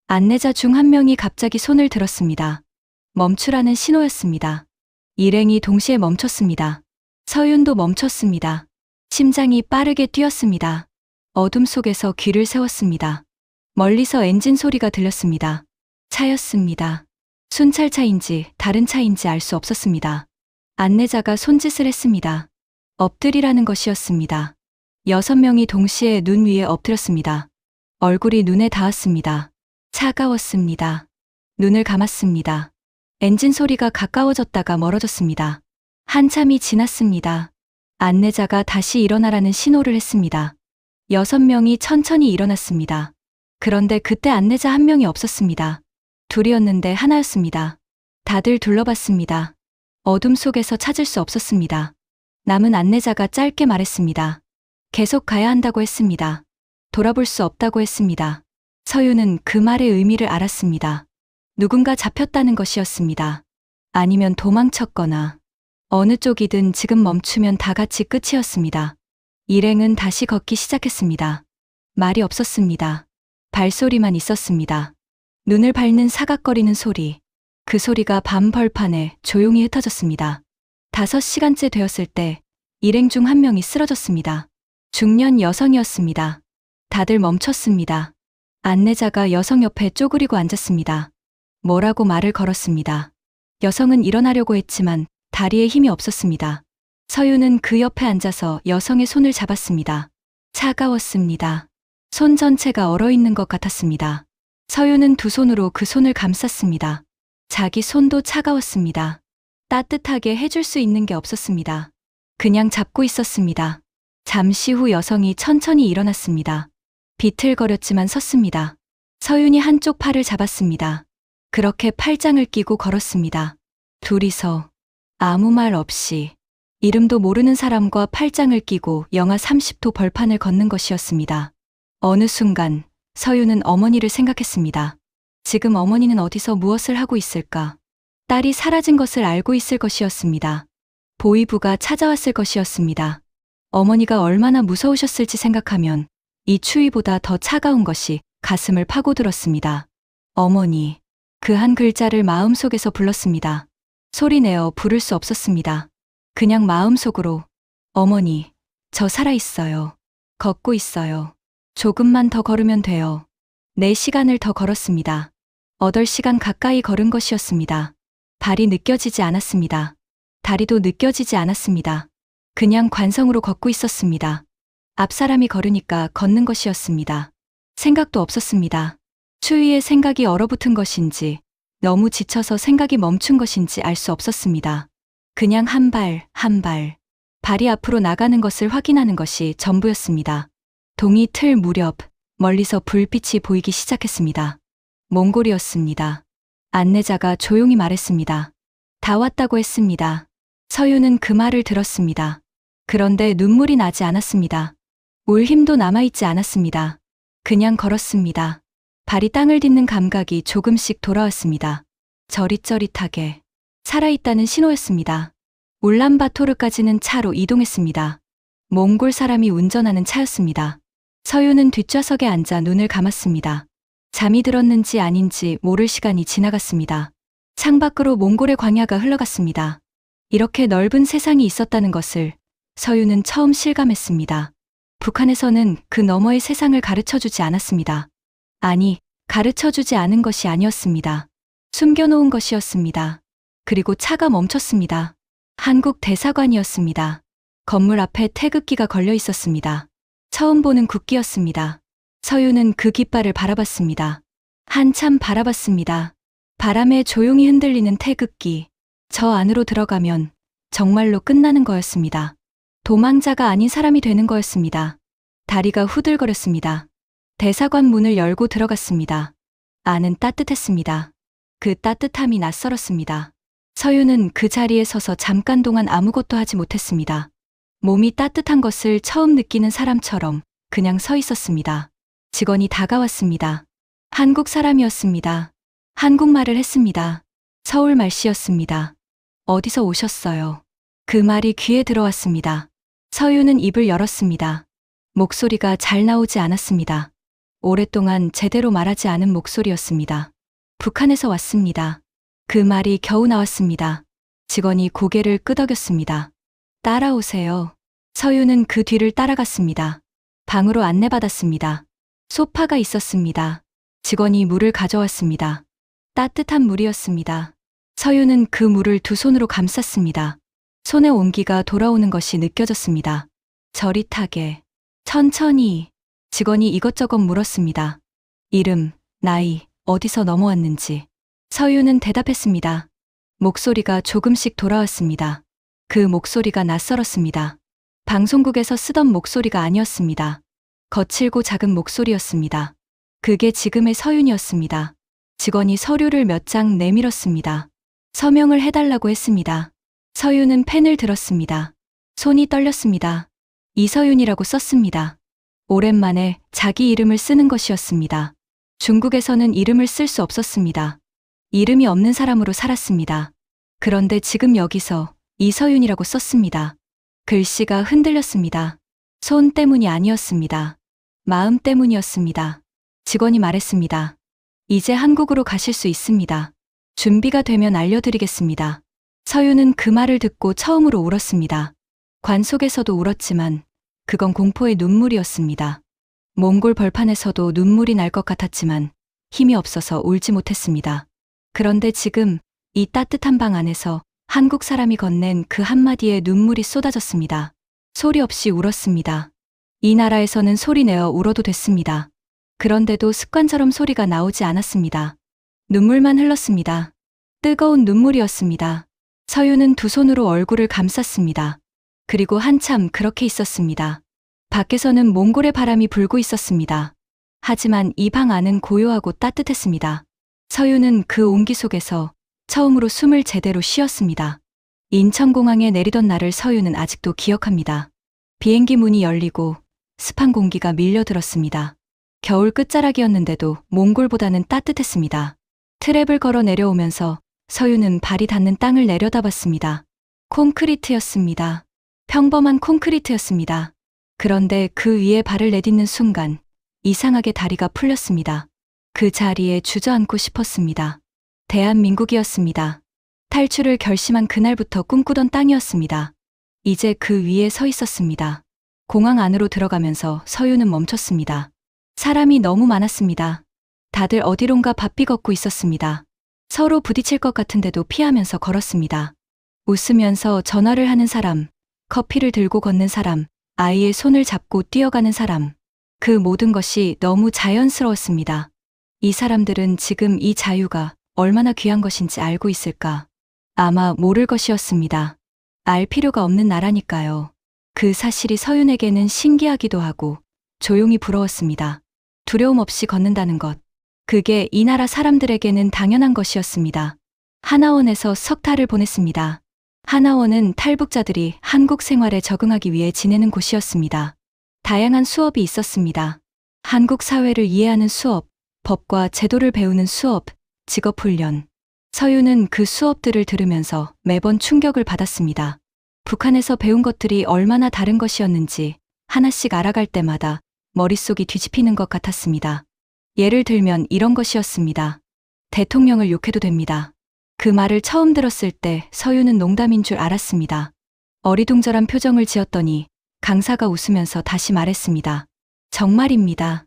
안내자 중 한 명이 갑자기 손을 들었습니다. 멈추라는 신호였습니다. 일행이 동시에 멈췄습니다. 서윤도 멈췄습니다. 심장이 빠르게 뛰었습니다. 어둠 속에서 귀를 세웠습니다. 멀리서 엔진 소리가 들렸습니다. 차였습니다. 순찰차인지 다른 차인지 알 수 없었습니다. 안내자가 손짓을 했습니다. 엎드리라는 것이었습니다. 6명이 동시에 눈 위에 엎드렸습니다. 얼굴이 눈에 닿았습니다. 차가웠습니다. 눈을 감았습니다. 엔진 소리가 가까워졌다가 멀어졌습니다. 한참이 지났습니다. 안내자가 다시 일어나라는 신호를 했습니다. 6명이 천천히 일어났습니다. 그런데 그때 안내자 한 명이 없었습니다. 둘이었는데 하나였습니다. 다들 둘러봤습니다. 어둠 속에서 찾을 수 없었습니다. 남은 안내자가 짧게 말했습니다. 계속 가야 한다고 했습니다. 돌아볼 수 없다고 했습니다. 서유는 그 말의 의미를 알았습니다. 누군가 잡혔다는 것이었습니다. 아니면 도망쳤거나 어느 쪽이든 지금 멈추면 다 같이 끝이었습니다. 일행은 다시 걷기 시작했습니다. 말이 없었습니다. 발소리만 있었습니다. 눈을 밟는 사각거리는 소리. 그 소리가 밤 벌판에 조용히 흩어졌습니다. 5시간째 되었을 때 일행 중 한 명이 쓰러졌습니다. 중년 여성이었습니다. 다들 멈췄습니다. 안내자가 여성 옆에 쪼그리고 앉았습니다. 뭐라고 말을 걸었습니다. 여성은 일어나려고 했지만 다리에 힘이 없었습니다. 서유는 그 옆에 앉아서 여성의 손을 잡았습니다. 차가웠습니다. 손 전체가 얼어있는 것 같았습니다. 서유는 두 손으로 그 손을 감쌌습니다. 자기 손도 차가웠습니다. 따뜻하게 해줄 수 있는 게 없었습니다. 그냥 잡고 있었습니다. 잠시 후 여성이 천천히 일어났습니다. 비틀거렸지만 섰습니다. 서윤이 한쪽 팔을 잡았습니다. 그렇게 팔짱을 끼고 걸었습니다. 둘이서 아무 말 없이 이름도 모르는 사람과 팔짱을 끼고 영하 30도 벌판을 걷는 것이었습니다. 어느 순간 서윤은 어머니를 생각했습니다. 지금 어머니는 어디서 무엇을 하고 있을까? 딸이 사라진 것을 알고 있을 것이었습니다. 보위부가 찾아왔을 것이었습니다. 어머니가 얼마나 무서우셨을지 생각하면 이 추위보다 더 차가운 것이 가슴을 파고들었습니다. 어머니. 그 한 글자를 마음속에서 불렀습니다. 소리내어 부를 수 없었습니다. 그냥 마음속으로 어머니, 저 살아있어요. 걷고 있어요. 조금만 더 걸으면 돼요. 4시간을 더 걸었습니다. 8시간 가까이 걸은 것이었습니다. 발이 느껴지지 않았습니다. 다리도 느껴지지 않았습니다. 그냥 관성으로 걷고 있었습니다. 앞 사람이 걸으니까 걷는 것이었습니다. 생각도 없었습니다. 추위에 생각이 얼어붙은 것인지 너무 지쳐서 생각이 멈춘 것인지 알 수 없었습니다. 그냥 한 발, 한 발, 발이 앞으로 나가는 것을 확인하는 것이 전부였습니다. 동이 틀 무렵 멀리서 불빛이 보이기 시작했습니다. 몽골이었습니다. 안내자가 조용히 말했습니다. 다 왔다고 했습니다. 서유는 그 말을 들었습니다. 그런데 눈물이 나지 않았습니다. 울 힘도 남아있지 않았습니다. 그냥 걸었습니다. 발이 땅을 딛는 감각이 조금씩 돌아왔습니다. 저릿저릿하게 살아있다는 신호였습니다. 울란바토르까지는 차로 이동했습니다. 몽골 사람이 운전하는 차였습니다. 서유는 뒷좌석에 앉아 눈을 감았습니다. 잠이 들었는지 아닌지 모를 시간이 지나갔습니다. 창밖으로 몽골의 광야가 흘러갔습니다. 이렇게 넓은 세상이 있었다는 것을 서유는 처음 실감했습니다. 북한에서는 그 너머의 세상을 가르쳐주지 않았습니다. 아니, 가르쳐주지 않은 것이 아니었습니다. 숨겨놓은 것이었습니다. 그리고 차가 멈췄습니다. 한국 대사관이었습니다. 건물 앞에 태극기가 걸려 있었습니다. 처음 보는 국기였습니다. 서유는 그 깃발을 바라봤습니다. 한참 바라봤습니다. 바람에 조용히 흔들리는 태극기. 저 안으로 들어가면 정말로 끝나는 거였습니다. 도망자가 아닌 사람이 되는 거였습니다. 다리가 후들거렸습니다. 대사관 문을 열고 들어갔습니다. 안은 따뜻했습니다. 그 따뜻함이 낯설었습니다. 서유는 그 자리에 서서 잠깐 동안 아무것도 하지 못했습니다. 몸이 따뜻한 것을 처음 느끼는 사람처럼 그냥 서 있었습니다. 직원이 다가왔습니다. 한국 사람이었습니다. 한국말을 했습니다. 서울 말씨였습니다. 어디서 오셨어요? 그 말이 귀에 들어왔습니다. 서유는 입을 열었습니다. 목소리가 잘 나오지 않았습니다. 오랫동안 제대로 말하지 않은 목소리였습니다. 북한에서 왔습니다. 그 말이 겨우 나왔습니다. 직원이 고개를 끄덕였습니다. 따라오세요. 서유는 그 뒤를 따라갔습니다. 방으로 안내받았습니다. 소파가 있었습니다. 직원이 물을 가져왔습니다. 따뜻한 물이었습니다. 서유는 그 물을 두 손으로 감쌌습니다. 손의 온기가 돌아오는 것이 느껴졌습니다. 저릿하게, 천천히. 직원이 이것저것 물었습니다. 이름, 나이, 어디서 넘어왔는지. 서유는 대답했습니다. 목소리가 조금씩 돌아왔습니다. 그 목소리가 낯설었습니다. 방송국에서 쓰던 목소리가 아니었습니다. 거칠고 작은 목소리였습니다. 그게 지금의 서윤이었습니다. 직원이 서류를 몇 장 내밀었습니다. 서명을 해달라고 했습니다. 서윤은 펜을 들었습니다. 손이 떨렸습니다. 이서윤이라고 썼습니다. 오랜만에 자기 이름을 쓰는 것이었습니다. 중국에서는 이름을 쓸 수 없었습니다. 이름이 없는 사람으로 살았습니다. 그런데 지금 여기서 이서윤이라고 썼습니다. 글씨가 흔들렸습니다. 손 때문이 아니었습니다. 마음 때문이었습니다. 직원이 말했습니다. 이제 한국으로 가실 수 있습니다. 준비가 되면 알려드리겠습니다. 서유는 그 말을 듣고 처음으로 울었습니다. 관 속에서도 울었지만 그건 공포의 눈물이었습니다. 몽골 벌판에서도 눈물이 날 것 같았지만 힘이 없어서 울지 못했습니다. 그런데 지금 이 따뜻한 방 안에서 한국 사람이 건넨 그 한마디에 눈물이 쏟아졌습니다. 소리 없이 울었습니다. 이 나라에서는 소리내어 울어도 됐습니다. 그런데도 습관처럼 소리가 나오지 않았습니다. 눈물만 흘렀습니다. 뜨거운 눈물이었습니다. 서유는 두 손으로 얼굴을 감쌌습니다. 그리고 한참 그렇게 있었습니다. 밖에서는 몽골의 바람이 불고 있었습니다. 하지만 이 방 안은 고요하고 따뜻했습니다. 서유는 그 온기 속에서 처음으로 숨을 제대로 쉬었습니다. 인천공항에 내리던 날을 서유는 아직도 기억합니다. 비행기 문이 열리고 습한 공기가 밀려들었습니다. 겨울 끝자락이었는데도 몽골보다는 따뜻했습니다. 트랩을 걸어 내려오면서 서유는 발이 닿는 땅을 내려다봤습니다. 콘크리트였습니다. 평범한 콘크리트였습니다. 그런데 그 위에 발을 내딛는 순간 이상하게 다리가 풀렸습니다. 그 자리에 주저앉고 싶었습니다. 대한민국이었습니다. 탈출을 결심한 그날부터 꿈꾸던 땅이었습니다. 이제 그 위에 서 있었습니다. 공항 안으로 들어가면서 서유는 멈췄습니다. 사람이 너무 많았습니다. 다들 어디론가 바삐 걷고 있었습니다. 서로 부딪힐 것 같은데도 피하면서 걸었습니다. 웃으면서 전화를 하는 사람, 커피를 들고 걷는 사람, 아이의 손을 잡고 뛰어가는 사람. 그 모든 것이 너무 자연스러웠습니다. 이 사람들은 지금 이 자유가 얼마나 귀한 것인지 알고 있을까? 아마 모를 것이었습니다. 알 필요가 없는 나라니까요. 그 사실이 서윤에게는 신기하기도 하고 조용히 부러웠습니다. 두려움 없이 걷는다는 것. 그게 이 나라 사람들에게는 당연한 것이었습니다. 하나원에서 석 달을 보냈습니다. 하나원은 탈북자들이 한국 생활에 적응하기 위해 지내는 곳이었습니다. 다양한 수업이 있었습니다. 한국 사회를 이해하는 수업, 법과 제도를 배우는 수업, 직업훈련. 서유는 그 수업들을 들으면서 매번 충격을 받았습니다. 북한에서 배운 것들이 얼마나 다른 것이었는지 하나씩 알아갈 때마다 머릿속이 뒤집히는 것 같았습니다. 예를 들면 이런 것이었습니다. 대통령을 욕해도 됩니다. 그 말을 처음 들었을 때 서유는 농담인 줄 알았습니다. 어리둥절한 표정을 지었더니 강사가 웃으면서 다시 말했습니다. 정말입니다.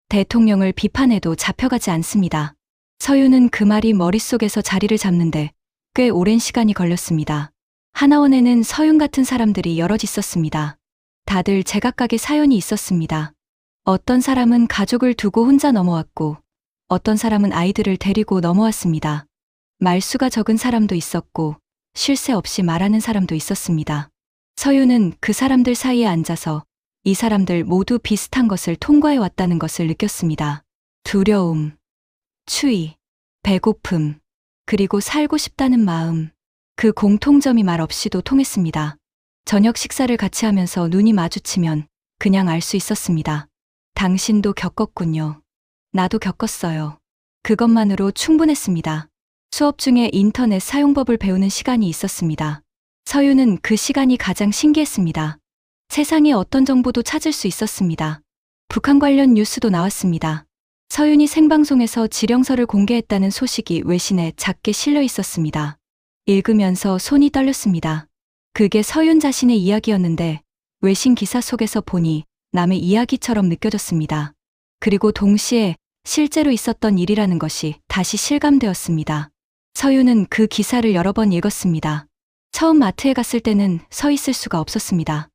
대통령을 비판해도 잡혀가지 않습니다. 서유는 그 말이 머릿속에서 자리를 잡는데 꽤 오랜 시간이 걸렸습니다. 하나원에는 서윤 같은 사람들이 여럿 있었습니다. 다들 제각각의 사연이 있었습니다. 어떤 사람은 가족을 두고 혼자 넘어왔고 어떤 사람은 아이들을 데리고 넘어왔습니다. 말수가 적은 사람도 있었고 쉴 새 없이 말하는 사람도 있었습니다. 서유는 그 사람들 사이에 앉아서 이 사람들 모두 비슷한 것을 통과해 왔다는 것을 느꼈습니다. 두려움, 추위, 배고픔, 그리고 살고 싶다는 마음. 그 공통점이 말 없이도 통했습니다. 저녁 식사를 같이 하면서 눈이 마주치면 그냥 알 수 있었습니다. 당신도 겪었군요. 나도 겪었어요. 그것만으로 충분했습니다. 수업 중에 인터넷 사용법을 배우는 시간이 있었습니다. 서유는 그 시간이 가장 신기했습니다. 세상에 어떤 정보도 찾을 수 있었습니다. 북한 관련 뉴스도 나왔습니다. 서윤이 생방송에서 지령서를 공개했다는 소식이 외신에 작게 실려 있었습니다. 읽으면서 손이 떨렸습니다. 그게 서윤 자신의 이야기였는데 외신 기사 속에서 보니 남의 이야기처럼 느껴졌습니다. 그리고 동시에 실제로 있었던 일이라는 것이 다시 실감되었습니다. 서윤은 그 기사를 여러 번 읽었습니다. 처음 마트에 갔을 때는 서 있을 수가 없었습니다.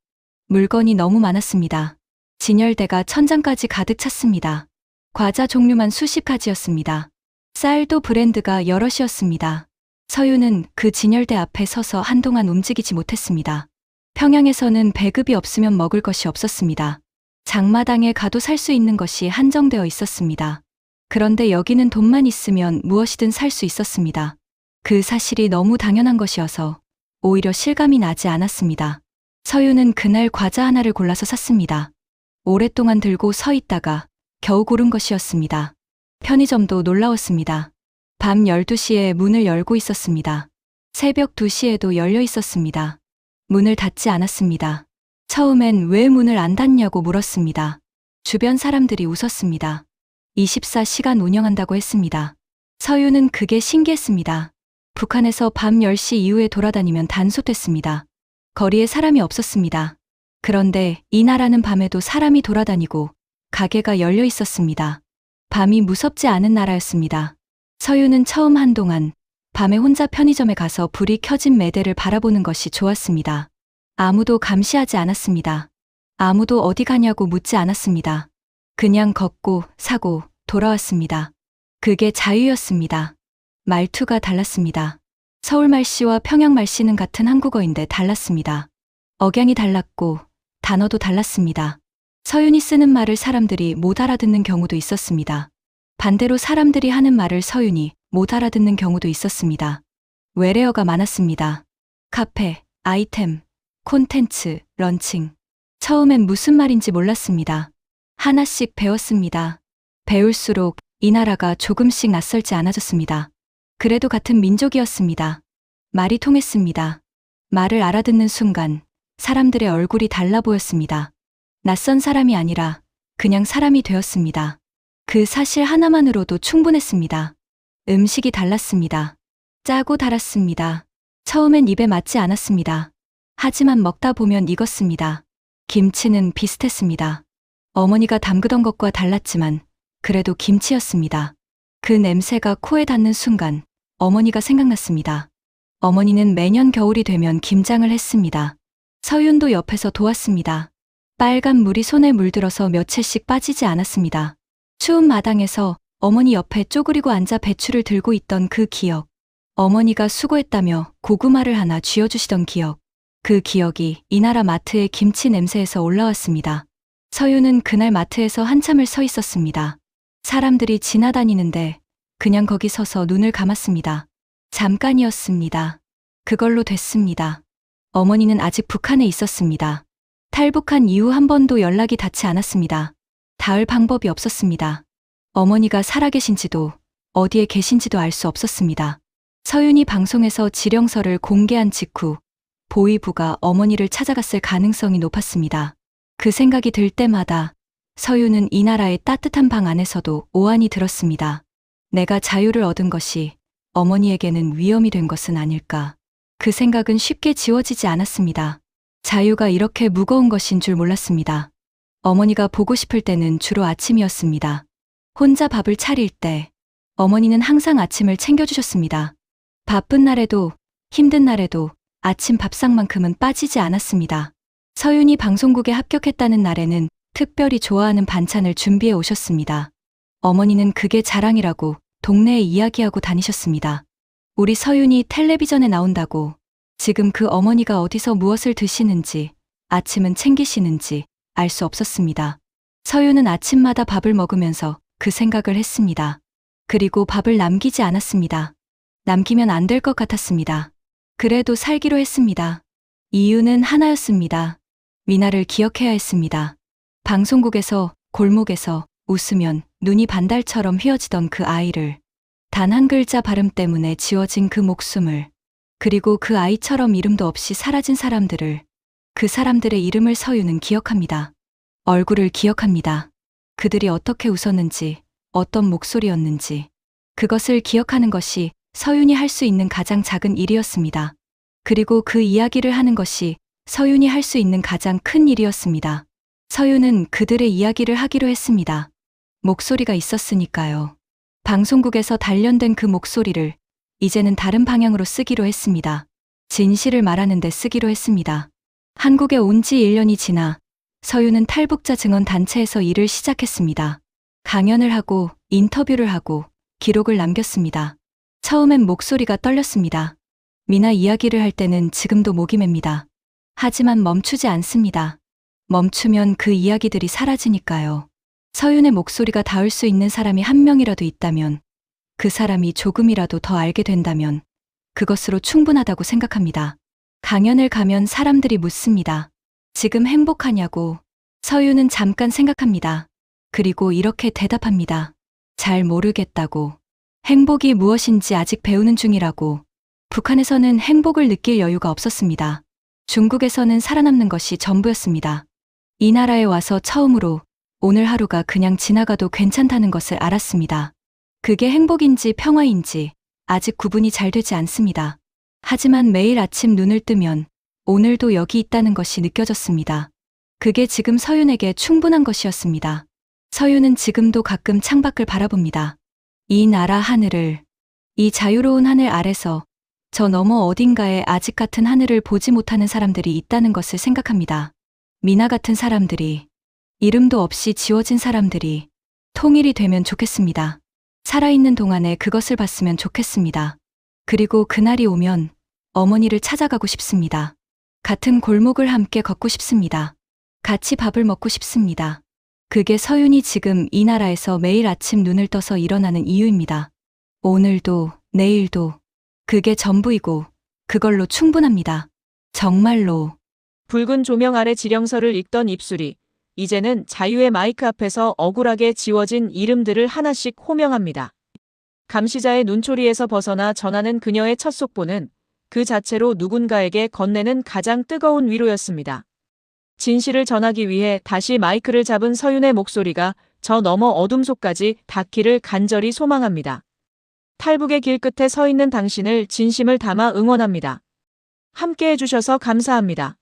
물건이 너무 많았습니다. 진열대가 천장까지 가득 찼습니다. 과자 종류만 수십 가지였습니다. 쌀도 브랜드가 여럿이었습니다. 서유는 그 진열대 앞에 서서 한동안 움직이지 못했습니다. 평양에서는 배급이 없으면 먹을 것이 없었습니다. 장마당에 가도 살 수 있는 것이 한정되어 있었습니다. 그런데 여기는 돈만 있으면 무엇이든 살 수 있었습니다. 그 사실이 너무 당연한 것이어서 오히려 실감이 나지 않았습니다. 서유는 그날 과자 하나를 골라서 샀습니다. 오랫동안 들고 서 있다가 겨우 고른 것이었습니다. 편의점도 놀라웠습니다. 밤 12시에 문을 열고 있었습니다. 새벽 2시에도 열려 있었습니다. 문을 닫지 않았습니다. 처음엔 왜 문을 안 닫냐고 물었습니다. 주변 사람들이 웃었습니다. 24시간 운영한다고 했습니다. 서유는 그게 신기했습니다. 북한에서 밤 10시 이후에 돌아다니면 단속됐습니다. 거리에 사람이 없었습니다. 그런데 이 나라는 밤에도 사람이 돌아다니고 가게가 열려 있었습니다. 밤이 무섭지 않은 나라였습니다. 서유는 처음 한동안 밤에 혼자 편의점에 가서 불이 켜진 매대를 바라보는 것이 좋았습니다. 아무도 감시하지 않았습니다. 아무도 어디 가냐고 묻지 않았습니다. 그냥 걷고 사고 돌아왔습니다. 그게 자유였습니다. 말투가 달랐습니다. 서울 말씨와 평양 말씨는 같은 한국어인데 달랐습니다. 억양이 달랐고 단어도 달랐습니다. 서윤이 쓰는 말을 사람들이 못 알아듣는 경우도 있었습니다. 반대로 사람들이 하는 말을 서윤이 못 알아듣는 경우도 있었습니다. 외래어가 많았습니다. 카페, 아이템, 콘텐츠, 런칭. 처음엔 무슨 말인지 몰랐습니다. 하나씩 배웠습니다. 배울수록 이 나라가 조금씩 낯설지 않아졌습니다. 그래도 같은 민족이었습니다. 말이 통했습니다. 말을 알아듣는 순간 사람들의 얼굴이 달라 보였습니다. 낯선 사람이 아니라 그냥 사람이 되었습니다. 그 사실 하나만으로도 충분했습니다. 음식이 달랐습니다. 짜고 달았습니다. 처음엔 입에 맞지 않았습니다. 하지만 먹다 보면 익었습니다. 김치는 비슷했습니다. 어머니가 담그던 것과 달랐지만 그래도 김치였습니다. 그 냄새가 코에 닿는 순간 어머니가 생각났습니다. 어머니는 매년 겨울이 되면 김장을 했습니다. 서윤도 옆에서 도왔습니다. 빨간 물이 손에 물들어서 며칠씩 빠지지 않았습니다. 추운 마당에서 어머니 옆에 쪼그리고 앉아 배추를 들고 있던 그 기억. 어머니가 수고했다며 고구마를 하나 쥐어주시던 기억. 그 기억이 이 나라 마트의 김치 냄새에서 올라왔습니다. 서윤은 그날 마트에서 한참을 서 있었습니다. 사람들이 지나다니는데 그냥 거기 서서 눈을 감았습니다. 잠깐이었습니다. 그걸로 됐습니다. 어머니는 아직 북한에 있었습니다. 탈북한 이후 한 번도 연락이 닿지 않았습니다. 닿을 방법이 없었습니다. 어머니가 살아계신지도 어디에 계신지도 알 수 없었습니다. 서윤이 방송에서 지령서를 공개한 직후 보위부가 어머니를 찾아갔을 가능성이 높았습니다. 그 생각이 들 때마다 서윤은 이 나라의 따뜻한 방 안에서도 오한이 들었습니다. 내가 자유를 얻은 것이 어머니에게는 위험이 된 것은 아닐까. 그 생각은 쉽게 지워지지 않았습니다. 자유가 이렇게 무거운 것인 줄 몰랐습니다. 어머니가 보고 싶을 때는 주로 아침이었습니다. 혼자 밥을 차릴 때 어머니는 항상 아침을 챙겨주셨습니다. 바쁜 날에도 힘든 날에도 아침 밥상만큼은 빠지지 않았습니다. 서윤이 방송국에 합격했다는 날에는 특별히 좋아하는 반찬을 준비해 오셨습니다. 어머니는 그게 자랑이라고 동네에 이야기하고 다니셨습니다. 우리 서윤이 텔레비전에 나온다고. 지금 그 어머니가 어디서 무엇을 드시는지, 아침은 챙기시는지 알 수 없었습니다. 서윤은 아침마다 밥을 먹으면서 그 생각을 했습니다. 그리고 밥을 남기지 않았습니다. 남기면 안 될 것 같았습니다. 그래도 살기로 했습니다. 이유는 하나였습니다. 미나를 기억해야 했습니다. 방송국에서, 골목에서 웃으면 눈이 반달처럼 휘어지던 그 아이를, 단 한 글자 발음 때문에 지워진 그 목숨을, 그리고 그 아이처럼 이름도 없이 사라진 사람들을, 그 사람들의 이름을 서윤은 기억합니다. 얼굴을 기억합니다. 그들이 어떻게 웃었는지, 어떤 목소리였는지, 그것을 기억하는 것이 서윤이 할 수 있는 가장 작은 일이었습니다. 그리고 그 이야기를 하는 것이 서윤이 할 수 있는 가장 큰 일이었습니다. 서윤은 그들의 이야기를 하기로 했습니다. 목소리가 있었으니까요. 방송국에서 단련된 그 목소리를 이제는 다른 방향으로 쓰기로 했습니다. 진실을 말하는데 쓰기로 했습니다. 한국에 온 지 1년이 지나 서윤은 탈북자 증언 단체에서 일을 시작했습니다. 강연을 하고 인터뷰를 하고 기록을 남겼습니다. 처음엔 목소리가 떨렸습니다. 미나 이야기를 할 때는 지금도 목이 맵니다. 하지만 멈추지 않습니다. 멈추면 그 이야기들이 사라지니까요. 서윤의 목소리가 닿을 수 있는 사람이 한 명이라도 있다면, 그 사람이 조금이라도 더 알게 된다면 그것으로 충분하다고 생각합니다. 강연을 가면 사람들이 묻습니다. 지금 행복하냐고. 서윤은 잠깐 생각합니다. 그리고 이렇게 대답합니다. 잘 모르겠다고. 행복이 무엇인지 아직 배우는 중이라고. 북한에서는 행복을 느낄 여유가 없었습니다. 중국에서는 살아남는 것이 전부였습니다. 이 나라에 와서 처음으로 오늘 하루가 그냥 지나가도 괜찮다는 것을 알았습니다. 그게 행복인지 평화인지 아직 구분이 잘 되지 않습니다. 하지만 매일 아침 눈을 뜨면 오늘도 여기 있다는 것이 느껴졌습니다. 그게 지금 서윤에게 충분한 것이었습니다. 서윤은 지금도 가끔 창밖을 바라봅니다. 이 나라 하늘을, 이 자유로운 하늘 아래서 저 너머 어딘가에 아직 같은 하늘을 보지 못하는 사람들이 있다는 것을 생각합니다. 미나 같은 사람들이, 이름도 없이 지워진 사람들이 통일이 되면 좋겠습니다. 살아있는 동안에 그것을 봤으면 좋겠습니다. 그리고 그날이 오면 어머니를 찾아가고 싶습니다. 같은 골목을 함께 걷고 싶습니다. 같이 밥을 먹고 싶습니다. 그게 서윤이 지금 이 나라에서 매일 아침 눈을 떠서 일어나는 이유입니다. 오늘도, 내일도, 그게 전부이고 그걸로 충분합니다. 정말로. 붉은 조명 아래 지령서를 읽던 입술이 이제는 자유의 마이크 앞에서 억울하게 지워진 이름들을 하나씩 호명합니다. 감시자의 눈초리에서 벗어나 전하는 그녀의 첫 속보는 그 자체로 누군가에게 건네는 가장 뜨거운 위로였습니다. 진실을 전하기 위해 다시 마이크를 잡은 서윤의 목소리가 저 너머 어둠 속까지 닿기를 간절히 소망합니다. 탈북의 길 끝에 서 있는 당신을 진심을 담아 응원합니다. 함께 해주셔서 감사합니다.